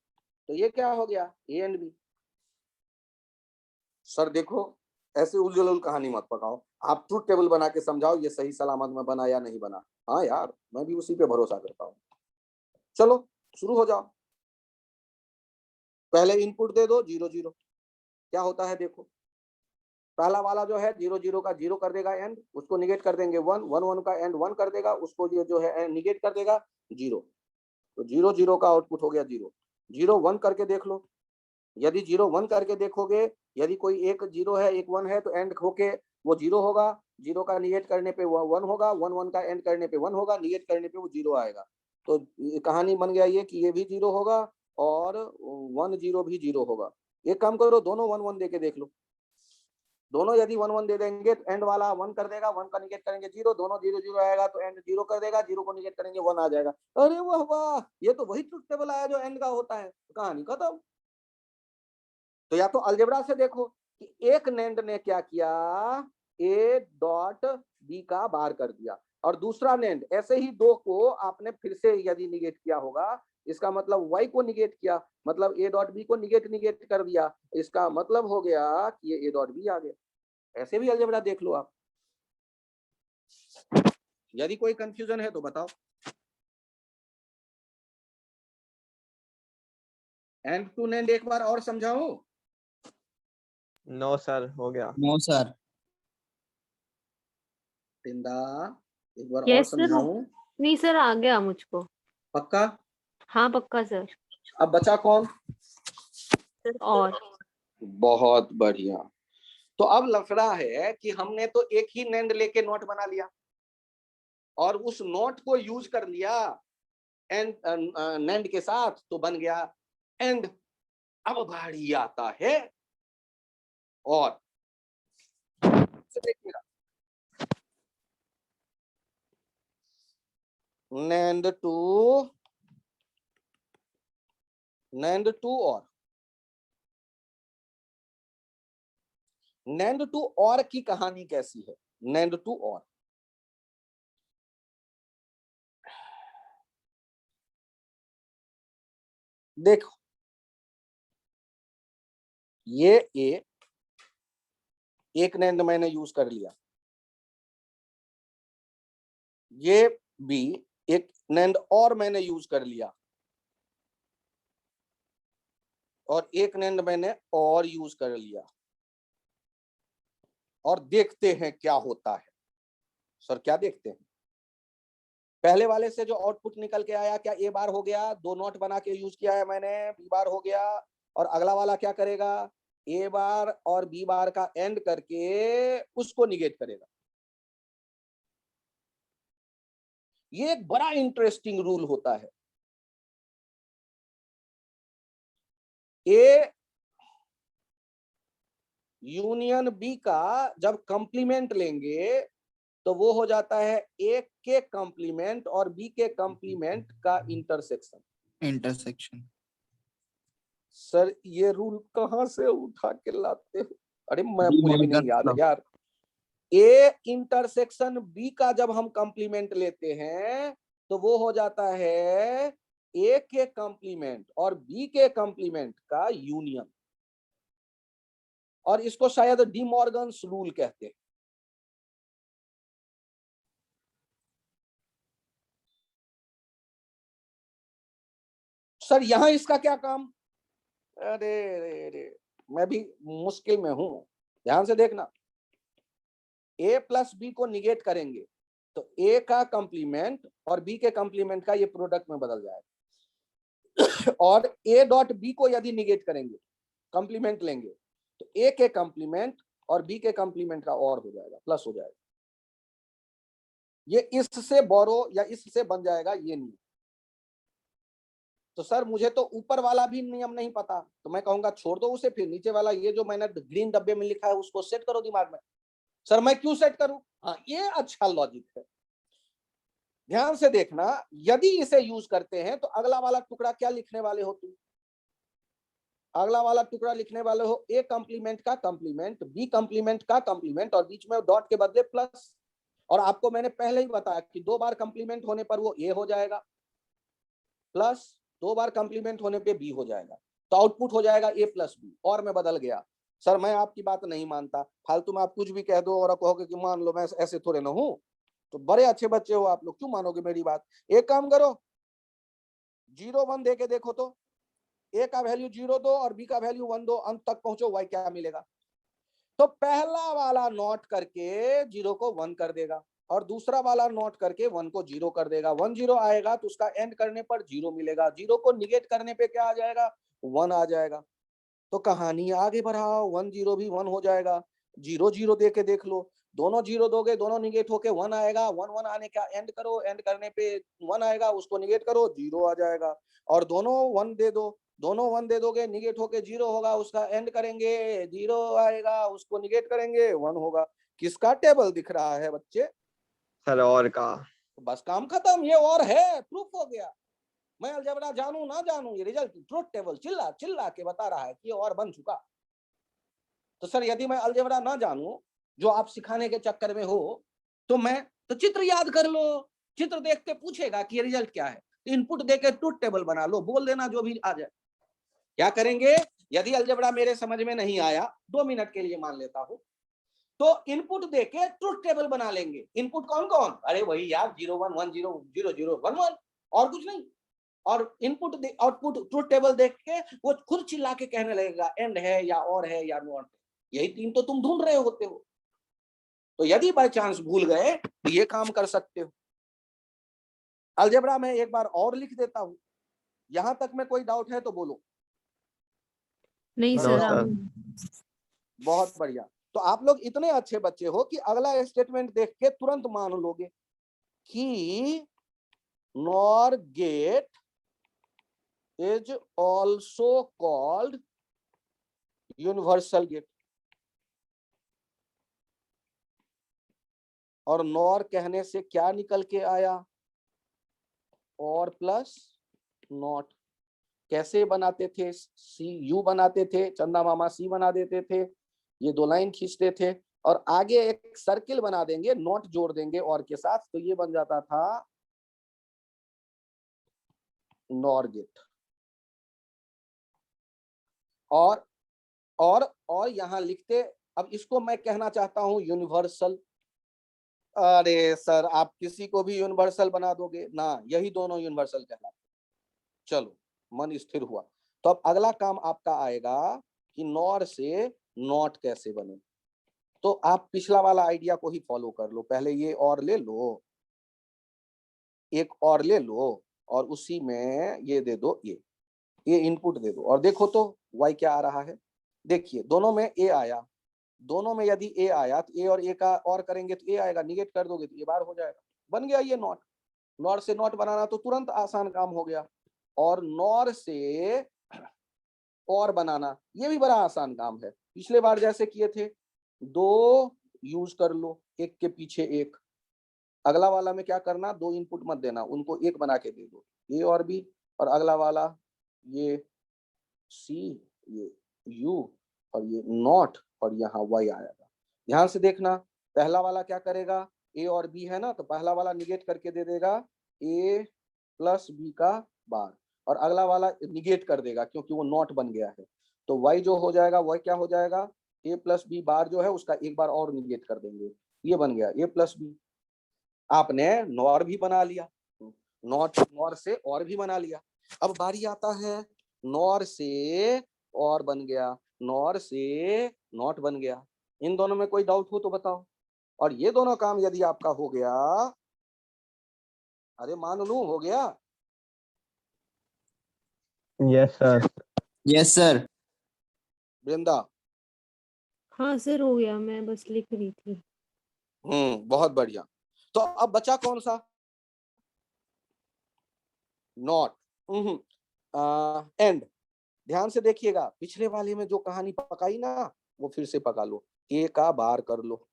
तो ये क्या हो गया ए एंड बी। सर देखो ऐसे उलझुल कहानी मत पकाओ, आप ट्रुथ टेबल बना के समझाओ ये सही सलामत में बना या नहीं बना। हाँ यार, मैं भी उसी पे भरोसा करता हूँ। चलो शुरू हो जाओ। पहले इनपुट दे दो 0 0, क्या होता है देखो। पहला वाला जो है 0 0 का 0 कर देगा एंड, उसको निगेट कर देंगे 1 1 1 का एंड 1 कर देगा, उसको जो है निगेट कर देगा 0। तो 0 0 का आउटपुट हो गया 0 0 1 करके देख लो। यदि 0 1 करके देखोगे, यदि कोई एक 0 है एक 1 है तो एंड होके वो 0 होगा, 0 का निगेट करने पे वो 1 होगा, 1 1 का एंड करने पे 1 होगा, निगेट करने पे वो 0 आएगा। तो कहानी बन गया ये कि ये भी 0 होगा और 1 0 भी 0 होगा। एक काम करो, दोनों 1 1 देके देख लो। दोनों यदि 1 1 दे देंगे तो एंड वाला 1 कर देगा, 1 का निगेट करेंगे 0, दोनों 0 0 आएगा तो एंड 0 कर देगा, 0 को निगेट करेंगे 1 आ जाएगा। अरे वाह वाह, ये तो वही ट्रुथ टेबल आया जो एंड का होता है। कहानी खत्म। तो या तो अलजेब्रा से देखो कि एक नेंड ने क्या किया, ए डॉट बी का बार कर दिया, और दूसरा नेंड ऐसे ही दो को आपने फिर से यदि निगेट किया होगा, इसका मतलब वाई को निगेट किया, मतलब ए डॉट बी को निगेट कर दिया, इसका मतलब हो गया कि ये ए डॉट बी आ गया। ऐसे भी अलजेब्रा देख लो आप। यदि कोई कंफ्यूजन है तो बताओ। एंड टू नेंड एक बार और समझाऊं? नो सर, हो गया। No sir. टिंदा एक बार और यस सर। समझाऊं? नहीं सर, आ गया मुझको। पक्का? हाँ पक्का सर। अब बचा कौन? सर और। बहुत बढ़िया। तो अब लफड़ा है कि हमने तो एक ही नेंड लेके नोट बना लिया और उस नोट को यूज कर लिया एंड नेंड के साथ, तो बन गया एंड। अब बारी आता है और देखिएगा, नेंड टू और नेंड टू और की कहानी कैसी है। नेंड टू और देखो, ये ए एक नेंड मैंने यूज कर लिया, ये बी एक नेंड और मैंने यूज कर लिया, और एक नेंड मैंने और यूज कर लिया, और देखते हैं क्या होता है। सर क्या देखते हैं? पहले वाले से जो आउटपुट निकल के आया, क्या ए बार हो गया, दो नोट बना के यूज किया है मैंने, बी बार हो गया, और अगला वाला क्या करेगा, ए बार और बी बार का एंड करके उसको निगेट करेगा। ये एक बड़ा इंटरेस्टिंग रूल होता है। ए यूनियन बी का जब कंप्लीमेंट लेंगे तो वो हो जाता है ए के कंप्लीमेंट और बी के कंप्लीमेंट का इंटरसेक्शन। सर ये रूल कहां से उठा के लाते हो? अरे मुझे भी नहीं याद है यार। ए इंटरसेक्शन बी का जब हम कंप्लीमेंट लेते हैं तो वो हो जाता है ए के कंप्लीमेंट और बी के कंप्लीमेंट का यूनियन, और इसको शायद डी मॉर्गन्स रूल कहते हैं। सर यहां इसका क्या काम? अरे रे रे, मैं भी मुश्किल में हूं, ध्यान से देखना। ए प्लस बी को निगेट करेंगे तो ए का कंप्लीमेंट और बी के कंप्लीमेंट का ये प्रोडक्ट में बदल जाएगा, और ए डॉट बी को यदि निगेट करेंगे, कंप्लीमेंट लेंगे, तो ए के कंप्लीमेंट और बी के कंप्लीमेंट का और हो जाएगा, प्लस हो जाएगा। ये इससे बोरो या इससे बन जाएगा ये नियम। तो सर मुझे तो ऊपर वाला भी नियम नहीं पता, तो मैं कहूंगा छोड़ दो उसे, फिर नीचे वाला ये जो मैंने ग्रीन डब्बे में लिखा है उसको सेट करो दिमाग में। सर मैं क्यों सेट करूं? हाँ ये अच्छा लॉजिक है। ध्यान से देखना, यदि इसे यूज करते हैं तो अगला वाला टुकड़ा क्या लिखने वाले हो तुम? अगला वाला टुकड़ा लिखने वाले हो ए कंप्लीमेंट का कंप्लीमेंट, बी कंप्लीमेंट का कंप्लीमेंट, और बीच में डॉट के बदले प्लस। और आपको मैंने पहले ही बताया कि 2 बार कंप्लीमेंट होने पर वो ए हो जाएगा, प्लस 2 बार कंप्लीमेंट होने पे बी हो जाएगा, तो आउटपुट हो जाएगा ए प्लस बी, और में बदल गया। सर मैं आपकी बात नहीं मानता, फालतू में आप कुछ भी कह दो और आप कहोगे कि मान लो, मैं ऐसे थोड़े ना हूं। तो बड़े अच्छे बच्चे हो आप लोग, क्यों मानोगे मेरी बात? एक काम करो, 0 1 दे के देखो तो, ए का वैल्यू 0 दो और बी का वैल्यू 1 दो, अंत तक पहुंचो, वाई क्या मिलेगा? तो पहला वाला नोट करके 0 को 1 कर देगा और दूसरा वाला नोट करके 1 को 0 कर देगा। 1 0 आएगा तो उसका एंड करने पर 0 मिलेगा, 0 को निगेट करने पे क्या आ जाएगा? 1 आ जाएगा। तो कहानी आगे बढ़ाओ, 1 0 भी 1 हो जाएगा, 0 0 दे के देख लो, दोनों 0 दोगे, दोनों निगेट होके 1 आएगा, 1 1 आने का एंड करो, एंड करने पे 1 आएगा, उसको निगेट करो, 0 आ जाएगा। और दोनों 1 दे दो, दोनों 1 दे दोगे, निगेट होके 0 होगा, उसका एंड करेंगे, 0 आएगा, उसको निगेट करेंगे, 1 होगा। किसका टेबल दिख रहा है बच्चे? सर और का। बस काम खत्म, ये और है, प्रूफ हो गया। मैं अलजेब्रा जानू ना जानू, ये रिजल्ट ट्रुथ टेबल चिल्ला चिल्ला के बता रहा है कि ये और बन चुका। तो सर यदि मैं अलजेब्रा ना जानू, जो आप सिखाने के चक्कर में हो, तो मैं तो चित्र याद कर लो, चित्र देख के पूछेगा कि ये रिजल्ट क्या है, इनपुट देके ट्रुथ टेबल बना लो, बोल देना जो भी आ जाए। क्या करेंगे? यदि अलजेब्रा मेरे समझ में नहीं आया, 2 मिनट के लिए मान लेता हूं, तो इनपुट देके ट्रुथ टेबल बना लेंगे। इनपुट कौन कौन? अरे वही यार, 0 1 1 0 0 0 1 1, और कुछ नहीं। और इनपुट आउटपुट ट्रुथ टेबल देख के वो खुद चिल्ला के कहने लगेगा एंड है या और है या नॉट है। यही 3 तो तुम ढूंढ रहे होते हो। तो यदि बाय चांस भूल गए तो ये काम कर सकते हो। अलजेब्रा में एक बार और लिख देता हूं, यहां तक में कोई डाउट है तो बोलो। नहीं नो सर, सर। बहुत बढ़िया। तो आप लोग इतने अच्छे बच्चे हो कि अगला स्टेटमेंट देख के तुरंत मान लोगे कि NOR gate is also called universal gate। और नॉर कहने से क्या निकल के आया? और प्लस नॉट। कैसे बनाते थे? सी यू बनाते थे, चंदा मामा सी बना देते थे, ये 2 लाइन खींचते थे और आगे एक सर्किल बना देंगे, नॉट जोड़ देंगे और के साथ, तो ये बन जाता था नॉर गेट। और यहां लिखते, अब इसको मैं कहना चाहता हूं यूनिवर्सल। अरे सर आप किसी को भी यूनिवर्सल बना दोगे ना, यही दोनों यूनिवर्सल कहलाते। चलो मन स्थिर हुआ। तो अब अगला काम आपका आएगा कि नॉर से नॉट कैसे बने। तो आप पिछला वाला आइडिया को ही फॉलो कर लो, पहले ये और ले लो, एक और ले लो और उसी में ये दे दो, ये इनपुट दे दो और देखो तो y क्या आ रहा है। देखिए दोनों में a आया, दोनों में यदि a आया तो a और a का और करेंगे तो a आएगा, निगेट कर दोगे तो a बार हो जाएगा, बन गया ये नॉट। नॉर से नॉट बनाना तो तुरंत आसान काम हो गया, और नॉर से और बनाना ये भी बड़ा आसान काम है। पिछले बार जैसे किए थे, 2 यूज कर लो, एक के पीछे एक। अगला वाला में क्या करना, 2 इनपुट मत देना, उनको एक बना के दे दो, ए और बी। और अगला वाला ये सी, ये यू और ये नॉट और यहाँ वाई आएगा। ध्यान से देखना, पहला वाला क्या करेगा, ए और बी है ना, तो पहला वाला निगेट करके दे देगा ए प्लस बी का बार, और अगला वाला निगेट कर देगा क्योंकि वो नॉट बन गया है। तो वाई जो हो जाएगा वह क्या हो जाएगा, ए प्लस बी बार जो है उसका एक बार और निगेट कर देंगे, ये बन गया ए प्लस बी। आपने नॉर भी बना लिया, नॉर से और भी बना लिया। अब बारी आता है नॉर से और बन गया, नॉर से नॉट बन गया। इन दोनों में कोई डाउट हो तो बताओ। और ये दोनों काम यदि आपका हो गया, अरे मान लूं हो गया। Yes sir. Yes sir. Vrinda? हाँ सर हो गया, मैं बस लिख रही थी। बहुत बढ़िया। तो अब बचा कौन सा? Not and. ध्यान से देखिएगा, पिछले वाले में जो कहानी पकाई ना वो फिर से पका लो, ए का बार कर लो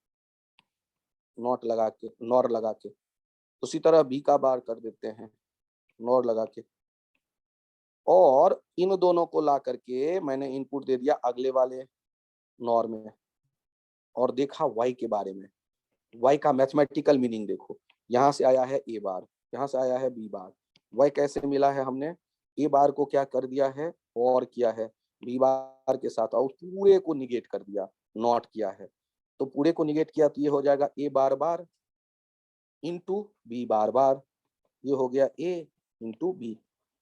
नॉट लगा के, नॉर लगा के। उसी तरह बी का बार कर देते हैं नॉर लगा के, और इन दोनों को ला करके मैंने इनपुट दे दिया अगले वाले नॉर में, और देखा वाई के बारे में। वाई का मैथमेटिकल मीनिंग देखो, यहाँ से आया है ए बार, यहाँ से आया है बी बार। वाई कैसे मिला है, हमने ए बार को क्या कर दिया है और किया है, बी बार के साथ और पूरे को निगेट कर दिया, नॉट किया है, तो पूरे को निगेट किया तो ये हो जाएगा ए बार बार इंटू बी बार बार, ये हो गया ए इंटू बी,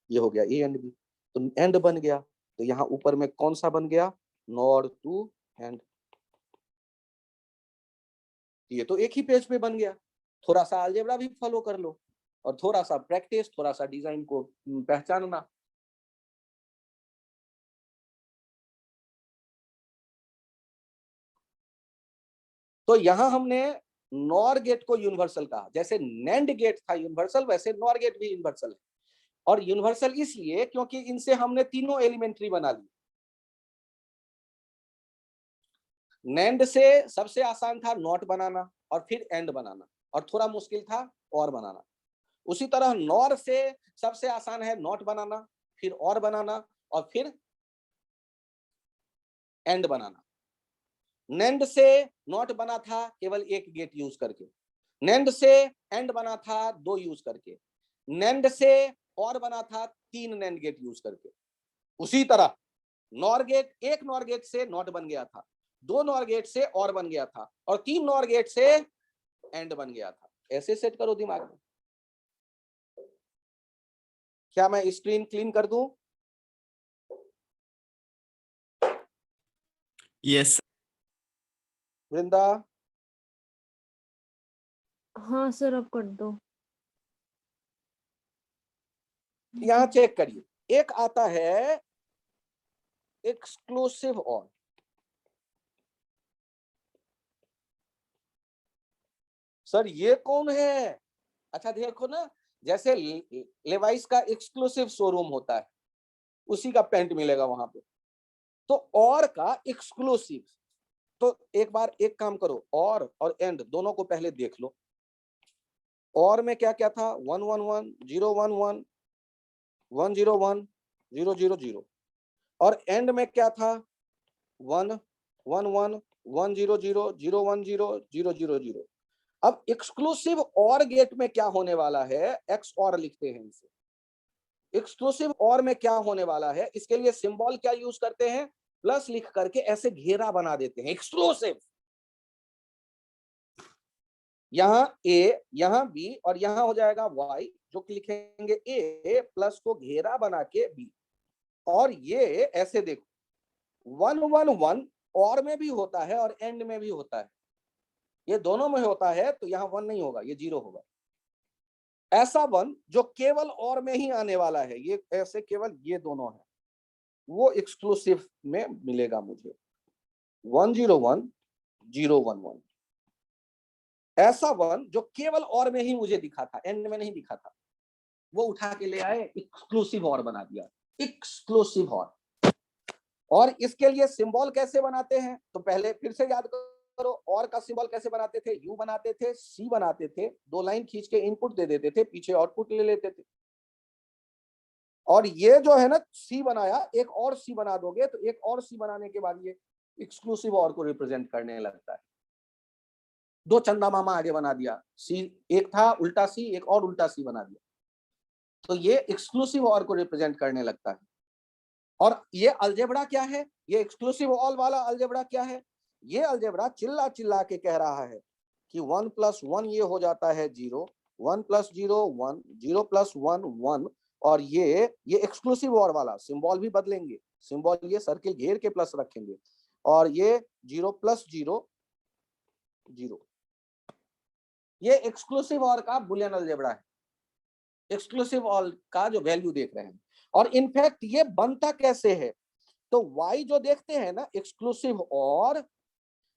ये हो गया ए एंड बी, तो एंड बन गया। तो यहाँ ऊपर में कौन सा बन गया, नॉर टू एंड। ये तो एक ही पेज पे बन गया। थोड़ा सा अलजेब्रा भी फॉलो कर लो और थोड़ा सा प्रैक्टिस, थोड़ा सा डिजाइन को पहचानना। तो यहां हमने नॉर गेट को यूनिवर्सल कहा, जैसे नैंड गेट था यूनिवर्सल वैसे नॉर गेट भी यूनिवर्सल है। और यूनिवर्सल इसलिए क्योंकि इनसे हमने तीनों एलिमेंट्री बना ली। नैंड से सबसे आसान था नॉट बनाना और फिर एंड बनाना, और थोड़ा मुश्किल था और बनाना। उसी तरह नॉर से सबसे आसान है नॉट बनाना, फिर और बनाना, और फिर एंड बनाना। नैंड से नॉट बना था केवल एक गेट यूज करके, नैंड से एंड बना था दो यूज करके, नैंड से और बना था तीन नैंड गेट यूज करके। उसी तरह नॉर गेट, एक नॉर गेट से नॉट बन गया था, दो नॉर गेट से और बन गया था, और तीन नॉर गेट से एंड बन गया था। ऐसे सेट करो दिमाग में। क्या मैं स्क्रीन क्लीन कर दूं? यस वृंदा, हाँ सर अब कर दो। यहां चेक करिए, एक आता है एक्सक्लूसिव और। सर ये कौन है? अच्छा देखो ना, जैसे लेवाइस का एक्सक्लूसिव शोरूम होता है, उसी का पैंट मिलेगा वहां पे। तो और का एक्सक्लूसिव, तो एक बार एक काम करो, और एंड दोनों को पहले देख लो। और में क्या क्या था, 111 011 101 000, और एंड में क्या था, 111 100 010 000। अब एक्सक्लूसिव और गेट में क्या होने वाला है, एक्स और लिखते हैं इसे। एक्सक्लूसिव और में क्या होने वाला है, इसके लिए सिंबल क्या यूज करते हैं, प्लस लिख करके ऐसे घेरा बना देते हैं। एक्सक्लूसिव, यहाँ ए, यहाँ बी, और यहाँ हो जाएगा वाई, जो कि लिखेंगे ए प्लस को घेरा बना के बी। और ये ऐसे देखो, 111 और में भी होता है और एंड में भी होता है, ये दोनों में होता है, तो यहाँ 1 नहीं होगा, ये 0 होगा। ऐसा 1 जो केवल और में ही आने वाला है, ये ऐसे केवल ये दोनों है, वो एक्सक्लूसिव में मिलेगा मुझे, 101 011। ऐसा 1 जो केवल और में ही मुझे दिखा था, एंड में नहीं दिखा था, वो उठा के ले आए, एक्सक्लूसिव और बना दिया, एक्सक्लूसिव और इसके लिए सिंबल कैसे बनाते हैं, तो पहले फिर से याद करो, और का सिंबल कैसे बनाते थे, यू बनाते थे, सी बनाते थे, दो लाइन खींच के इनपुट दे देते थे, पीछे आउटपुट ले लेते थे। और ये जो है ना सी बनाया, एक और सी बना दोगे तो एक और सी बनाने के बाद ये एक्सक्लूसिव और को रिप्रेजेंट करने लगता है। दो चंदा मामा आगे बना दिया, सी एक था उल्टा सी, एक और उल्टा सी बना दिया, तो ये एक्सक्लूसिव और को रिप्रेजेंट करने लगता है। और ये अलजेब्रा क्या है, ये एक्सक्लूसिव ऑल वाला अलजेब्रा क्या है, ये अलजेब्रा चिल्ला चिल्ला के कह रहा है कि 1 + 1 ये हो जाता है 0, 1 + 0 1, 0 + 1 1, और ये एक्सक्लूसिव और वाला सिंबल भी बदलेंगे, सिंबल ये सर्किल घेर के प्लस रखेंगे, और ये 0 + 0 0, ये एक्सक्लूसिव और का बुलियन अलजेब्रा है, एक्सक्लूसिव ऑल का जो वैल्यू देख रहे हैं। और इनफैक्ट ये बनता कैसे है, तो y जो देखते हैं ना एक्सक्लूसिव और,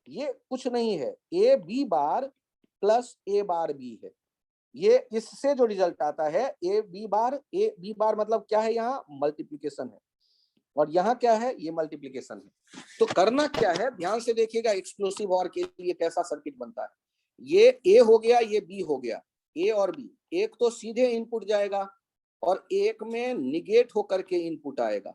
ये कुछ नहीं है, A B bar plus A bar B है। ये इससे जो रिजल्ट आता है ए बी बार मतलब क्या है, यहाँ मल्टीप्लिकेशन है, और यहाँ क्या है, ये मल्टीप्लिकेशन है। तो करना क्या है, ध्यान से देखिएगा एक्सक्लूसिव और के लिए कैसा सर्किट बनता है। ये ए हो गया, ये बी हो गया, ए और बी, एक तो सीधे इनपुट जाएगा और एक में निगेट होकर के इनपुट आएगा,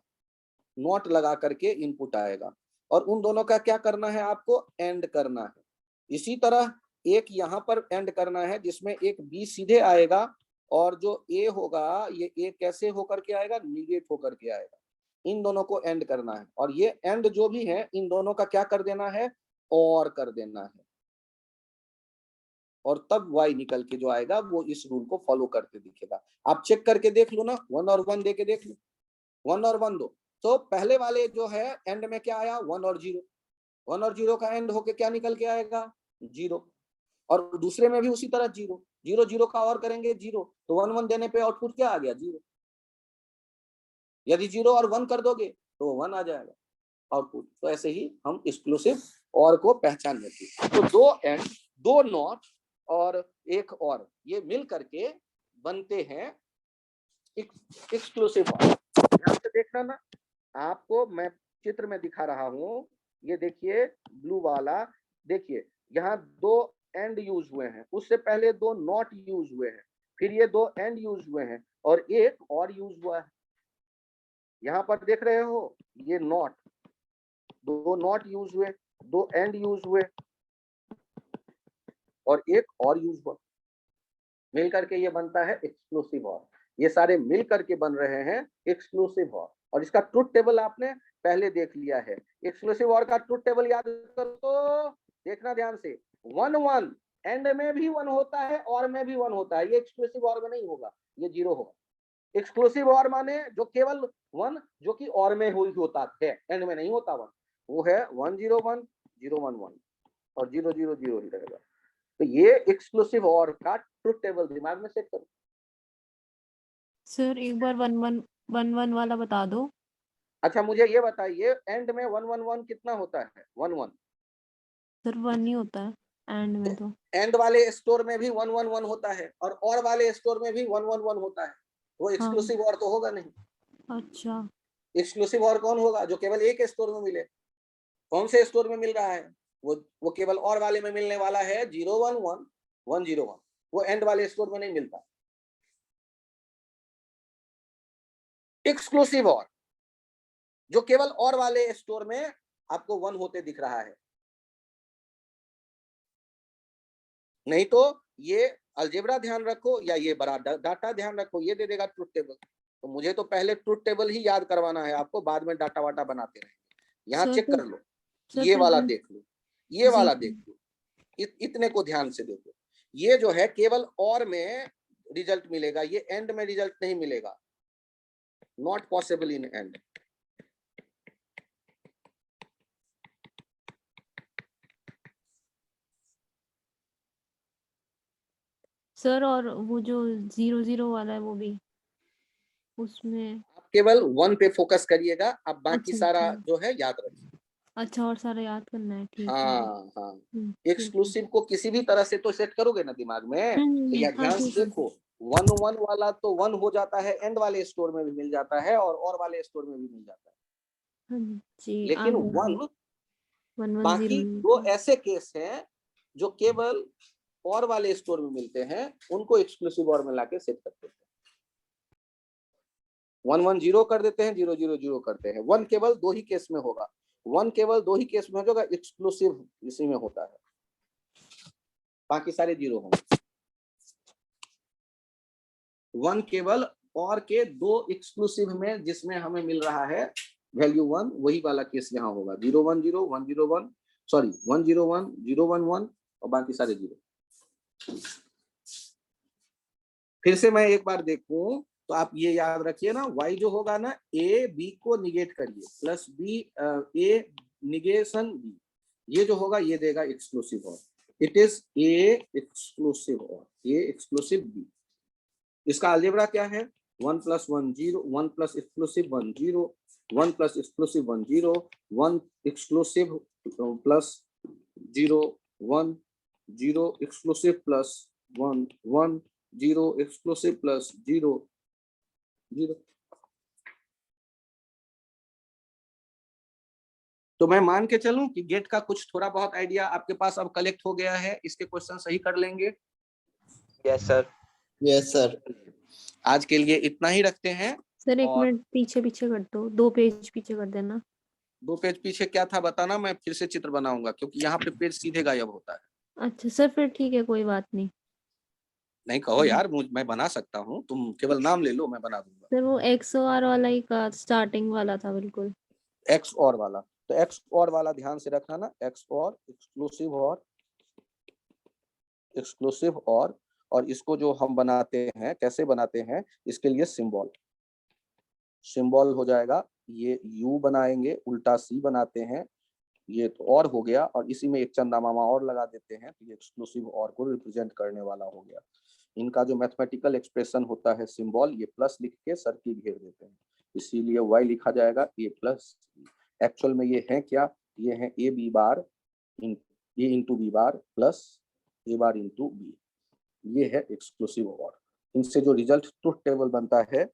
नॉट लगा करके इनपुट आएगा, और उन दोनों का क्या करना है, आपको एंड करना है। इसी तरह एक यहाँ पर एंड करना है जिसमें एक बी सीधे आएगा, और जो ए होगा ये ए कैसे होकर के आएगा, निगेट होकर के आएगा। इन दोनों को एंड करना है, और ये एंड जो भी है इन दोनों का क्या कर देना है, और कर देना है, और तब y निकल के जो आएगा वो इस रूल को फॉलो करते दिखेगा। आप चेक करके देख लो ना, 1 और 1 दे के देख लो, 1 और 1 दो, तो पहले वाले जो है एंड में क्या आया, 1 और 0, 1 और 0 का एंड होके क्या निकल के आएगा, 0, और दूसरे में भी उसी तरह 0, 0 0 का और करेंगे 0, तो 1 1 देने पे आउटपुट क्या आ गया, 0। यदि 0 और 1 कर दोगे तो 1 आ जाएगा आउटपुट। तो ऐसे ही हम एक्सक्लूसिव और को पहचान लेते हैं। तो दो एंड, दो नॉट और एक और, ये मिल करके बनते हैं एक्सक्लूसिव और। ध्यान से देखना ना, आपको मैं चित्र में दिखा रहा हूं, ये देखिए ब्लू वाला, देखिए यहाँ दो एंड यूज हुए हैं, उससे पहले दो नॉट यूज हुए हैं, फिर ये दो एंड यूज हुए हैं, और एक और यूज हुआ है। यहाँ पर देख रहे हो, ये नॉट, दो नॉट यूज हुए, दो एंड यूज हुए, और एक और यूज हुआ, मिल करके ये बनता है एक्सक्लूसिव और। ये सारे मिल करके बन रहे हैं एक्सक्लूसिव और इसका ट्रुथ टेबल आपने पहले देख लिया है। एक्सक्लूसिव और का ट्रुथ टेबल याद करो तो देखना ध्यान से, 1 1 एंड में भी 1 होता है, और में भी 1 होता है, ये एक्सक्लूसिव और में नहीं होगा, ये 0 होगा। एक्सक्लूसिव और माने जो केवल 1 जो कि और में हुई होता है, एंड में नहीं होता 1, वो है 1 0 1 0 1 1 और 0 0 0 ही रहेगा। तो ये एक्सक्लूसिव और का ट्रुथ टेबल दिमाग में सेट करो। सर एक बार 1 1 1 1 वाला बता दो। अच्छा मुझे ये बताइए, एंड में 1 1 1 कितना होता है, 1 1। सर 1 ही होता है एंड में तो। एंड वाले स्टोर में भी 1 1 1 होता है, और वाले स्टोर में भी 1 1 1 होता है, वो एक्सक्लूसिव और तो होगा नहीं। अच्छा, एक्सक्लूसिव और कौन होगा, जो केवल एक स्टोर में मिले। कौन से स्टोर में मिल रहा है, वो केवल और वाले में मिलने वाला है, 0 1 1 1 0 1, वो एंड वाले स्टोर में नहीं मिलता। एक्सक्लूसिव और जो केवल और वाले स्टोर में आपको 1 होते दिख रहा है, नहीं तो ये अलजेब्रा ध्यान रखो या ये बड़ा डाटा ध्यान रखो, ये दे देगा ट्रुथ टेबल। तो मुझे तो पहले ट्रुथ टेबल ही याद करवाना है आपको, बाद में डाटा वाटा बनाते रहेंगे। यहाँ सर चेक तो कर लो, सर ये फिर वाला वन देख लो, ये वाला जी देख लो, इतने को ध्यान से देखो। ये जो है केवल और में रिजल्ट मिलेगा, ये एंड में रिजल्ट नहीं मिलेगा, not possible in and. Sir, और वो जो 0 0 वाला है वो भी उसमें। आप केवल 1 पे फोकस करिएगा, आप बाकी अच्छा सारा अच्छा जो है याद रखिए। अच्छा, और सारा याद करना है, ठीक है। हाँ हाँ, ठीक है। एक्सक्लूसिव को किसी भी तरह से तो सेट करोगे ना दिमाग में, तो या हाँ ध्यान से ठीक है। देखो, 1 1 वाला तो 1 हो जाता है, एंड वाले स्टोर में भी मिल जाता है, और वाले स्टोर में भी मिल जाता है, हाँ जी, आ लेकिन गया। 1 1 1 0 बाकी दो ऐसे केस हैं जो केवल और वाले स्टोर में मिलते हैं, उनको एक्सक्लूसिव और में लाके सेट करते हैं। 1 1 0 कर देते हैं, 0 0 0 करते हैं। 1 केवल दो ही केस में होगा, 1 केवल दो ही केस में होगा, एक्सक्लूसिव इसी में होता है, बाकी सारे 0 होंगे। 1 केवल और के दो एक्सक्लूसिव में जिसमें हमें मिल रहा है वैल्यू 1, वही वाला केस यहाँ होगा, 0 1 0 1 0 1, सॉरी 1 0 1 0 1 1 और बाकी सारे 0। फिर से मैं एक बार देखूं तो आप ये याद रखिए ना, y जो होगा ना, a b को निगेट करिए, plus b a negation b, ये जो होगा ये देगा एक्सक्लूसिव और, इट इज a एक्सक्लूसिव और, a एक्सक्लूसिव b। इसका अलजेब्रा क्या है, 1 + 1 0, 1 + exclusive 1 0, 1 + exclusive 1 0, 1 exclusive plus 0 1 0 exclusive plus 1 1 0 exclusive plus 0 0। तो मैं मान के चलूं कि गेट का कुछ थोड़ा बहुत आइडिया आपके पास अब कलेक्ट हो गया है, इसके क्वेश्चन सही कर लेंगे। Yes sir. Yes sir. आज के लिए इतना ही रखते हैं। सर एक और मिनट पीछे पीछे कर दो, 2 पेज पीछे कर देना। 2 पेज पीछे क्या था बताना, मैं फिर से चित्र बनाऊंगा, क्योंकि यहाँ पे पेज सीधे गायब होता है। अच्छा सर, फिर ठीक है, कोई बात नहीं। नहीं कहो यार, मैं बना सकता हूँ, तुम केवल नाम ले लो, मैं बना दूंगा। सर वो XOR वाला ही का स्टार्टिंग वाला था बिल्कुल। एक्स और वाला, तो एक्स और वाला ध्यान से रखना ना, एक्स और एक्सक्लूसिव और इसको जो हम बनाते हैं, कैसे बनाते हैं, इसके लिए सिंबल हो जाएगा, ये यू बनाएंगे, उल्टा सी बनाते हैं, ये तो और हो गया, और इसी में एक चंदा मामा और लगा देते हैं, तो ये एक्सक्लूसिव और को रिप्रेजेंट करने वाला हो गया। इनका जो मैथमेटिकल एक्सप्रेशन होता है सिंबल, ये प्लस लिख के सर्किल घेर देते हैं, इसीलिए y लिखा जाएगा a प्लस। एक्चुअल में ये है क्या, ये है a b bar a into B bar plus a bar into B, ये है एक्सक्लूसिव और। इनसे जो रिजल्ट ट्रुथ टेबल बनता है,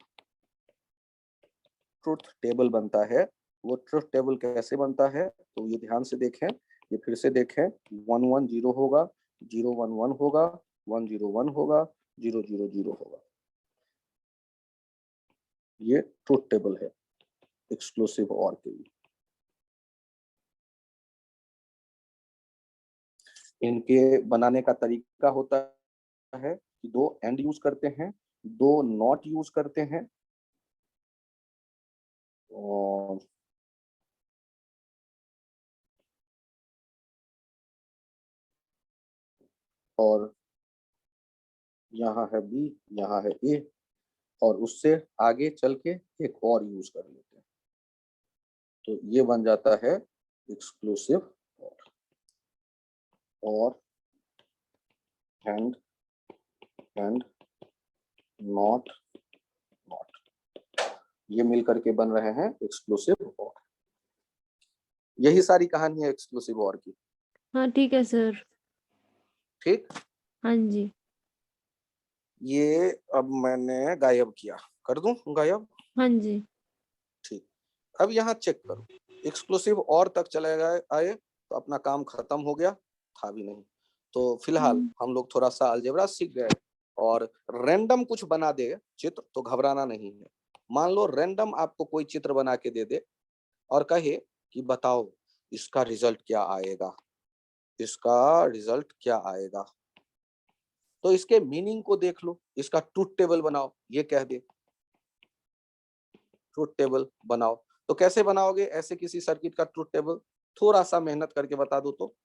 वो ट्रुथ टेबल कैसे बनता है, तो ये ध्यान से देखें, ये फिर से देखें, 1 1 0 होगा, 0 1 1 होगा, 1 0 1 होगा, 0 0 0 होगा, ये ट्रुथ टेबल है एक्सक्लूसिव और के लिए। इनके बनाने का तरीका होता है कि 2 एंड यूज करते हैं, 2 नॉट यूज करते हैं, और यहाँ है बी, यहाँ है ए, और उससे आगे चल के एक और यूज कर लेते हैं, तो ये बन जाता है एक्सक्लूसिव और एंड नॉट, ये मिल करके बन रहे हैं एक्सक्लूसिव और। यही सारी कहानी है एक्सक्लूसिव और की। हाँ ठीक है सर। ठीक, हाँ जी। ये अब मैंने गायब किया, कर दूं गायब? हाँ जी। ठीक, अब यहाँ चेक करो, एक्सक्लूसिव और तक चले गए आए तो अपना काम खत्म हो गया, था भी नहीं। तो फिलहाल हम लोग थोड़ा सा अलजेब्रा सीख गए, और रैंडम कुछ बना दे चित्र तो घबराना नहीं है। मान लो रैंडम आपको कोई चित्र बना के दे दे और कहे कि बताओ इसका रिजल्ट क्या आएगा, इसका रिजल्ट क्या आएगा, तो इसके मीनिंग को देख लो, इसका ट्रुथ टेबल बनाओ, ये कह दे ट्रुथ टेबल बनाओ, तो कैसे बनाओगे ऐसे किसी सर्किट का ट्रुथ टेबल? थोड़ा सा मेहनत करके बता दो तो।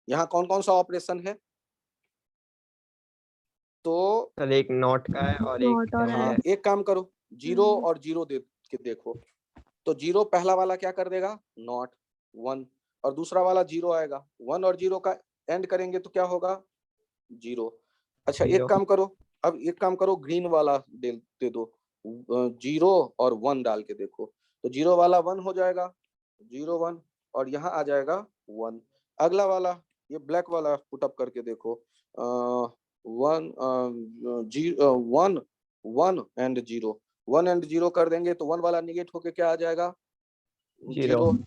यहाँ कौन कौन सा ऑपरेशन है? तो सर एक नॉट का है और नॉट और हाँ, ऐड। एक काम करो, 0 और 0 दे के देखो, तो 0 पहला वाला क्या कर देगा, नॉट 1, और दूसरा वाला 0 आएगा, 1 और 0 का एंड करेंगे तो क्या होगा, 0। अच्छा एक काम करो, अब एक काम करो, ग्रीन वाला दे दो, 0 और 1 डाल के देखो, तो 0 वाला 1 हो जाएगा, 0 1, और यहाँ आ जाएगा 1। अगला वाला ये ब्लैक वाला पुटअप करके देखो, 1 1 एंड 0, 1 एंड 0 कर देंगे तो 1 वाला निगेट होके क्या आ जाएगा, 0,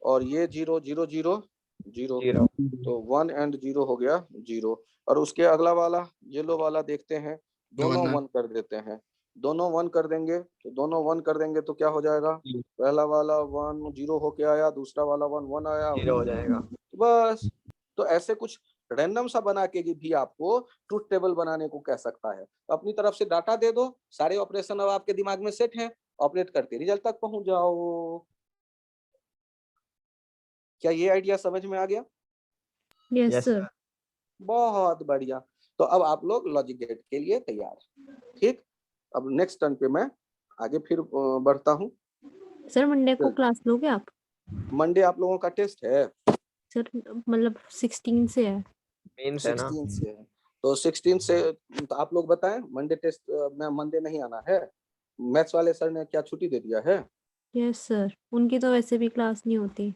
और ये 0 0 0 0, तो 1 एंड 0 हो गया 0। और उसके अगला वाला येलो वाला देखते हैं, दोनों 1 कर देते हैं, दोनों 1 कर देंगे, तो दोनों 1 कर देंगे तो क्या हो जाएगा, पहला वाला 1 0 होके आया, दूसरा वाला 1 1 आया, 0 हो जाएगा बस। तो ऐसे कुछ रैंडम सा बना के भी आपको ट्रुथ टेबल बनाने को कह सकता है। तो अपनी तरफ से डाटा दे दो, सारे ऑपरेशन अब आपके दिमाग में सेट हैं, ऑपरेट करते रिजल्ट तक पहुंच जाओ। क्या ये आइडिया समझ में आ गया? Yes sir. बहुत बढ़िया। तो अब आप लोग लॉजिक गेट के लिए तैयार, ठीक? अब नेक्स्ट टर्न पे मैं आगे फिर बढ़ता हूँ। सर मंडे को क्लास लोगे आप? मंडे आप लोगों का टेस्ट है सर, मतलब 16 से है। मेंस है ना? 16 से है, तो 16 से तो आप लोग बताएं, मंडे टेस्ट में मंडे नहीं आना है? मैथ्स वाले सर ने क्या छुट्टी दे दिया है? यस सर, उनकी तो वैसे भी क्लास नहीं होती।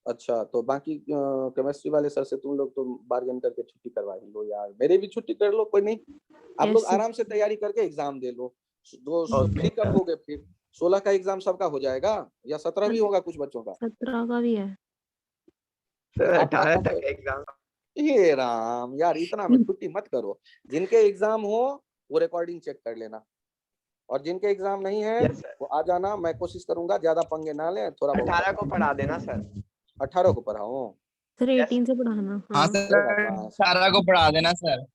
अच्छा, तो बाकी केमिस्ट्री वाले सर से तुम लोग तो बार्गेन करके छुट्टी करवा ही लो यार, मेरे भी छुट्टी कर लो, कोई नहीं, आप लोग Yes, sir. आराम से तैयारी करके एग्जाम दे लो। दो Okay, फ्री कब sir. हो गए फिर? 16 का एग्जाम सबका हो जाएगा या 17 भी होगा कुछ बच्चों का? 17 का भी है। सर आप 18 तक एग्जाम। ये राम यार, इतना में छुट्टी मत करो। जिनके एग्जाम हो वो रिकॉर्डिंग चेक कर लेना, और जिनके एग्जाम नहीं है Yes, sir. वो आ जाना, मैं कोशिश करूंगा ज्यादा पंगे ना ले, थोड़ा बहुत 18 को पढ़ा देना सर। 18 को पढ़ाऊं? Sir Yes. 18 से पढ़ाना। हाँ हाँ सर, 18 को पढ़ा देना सर।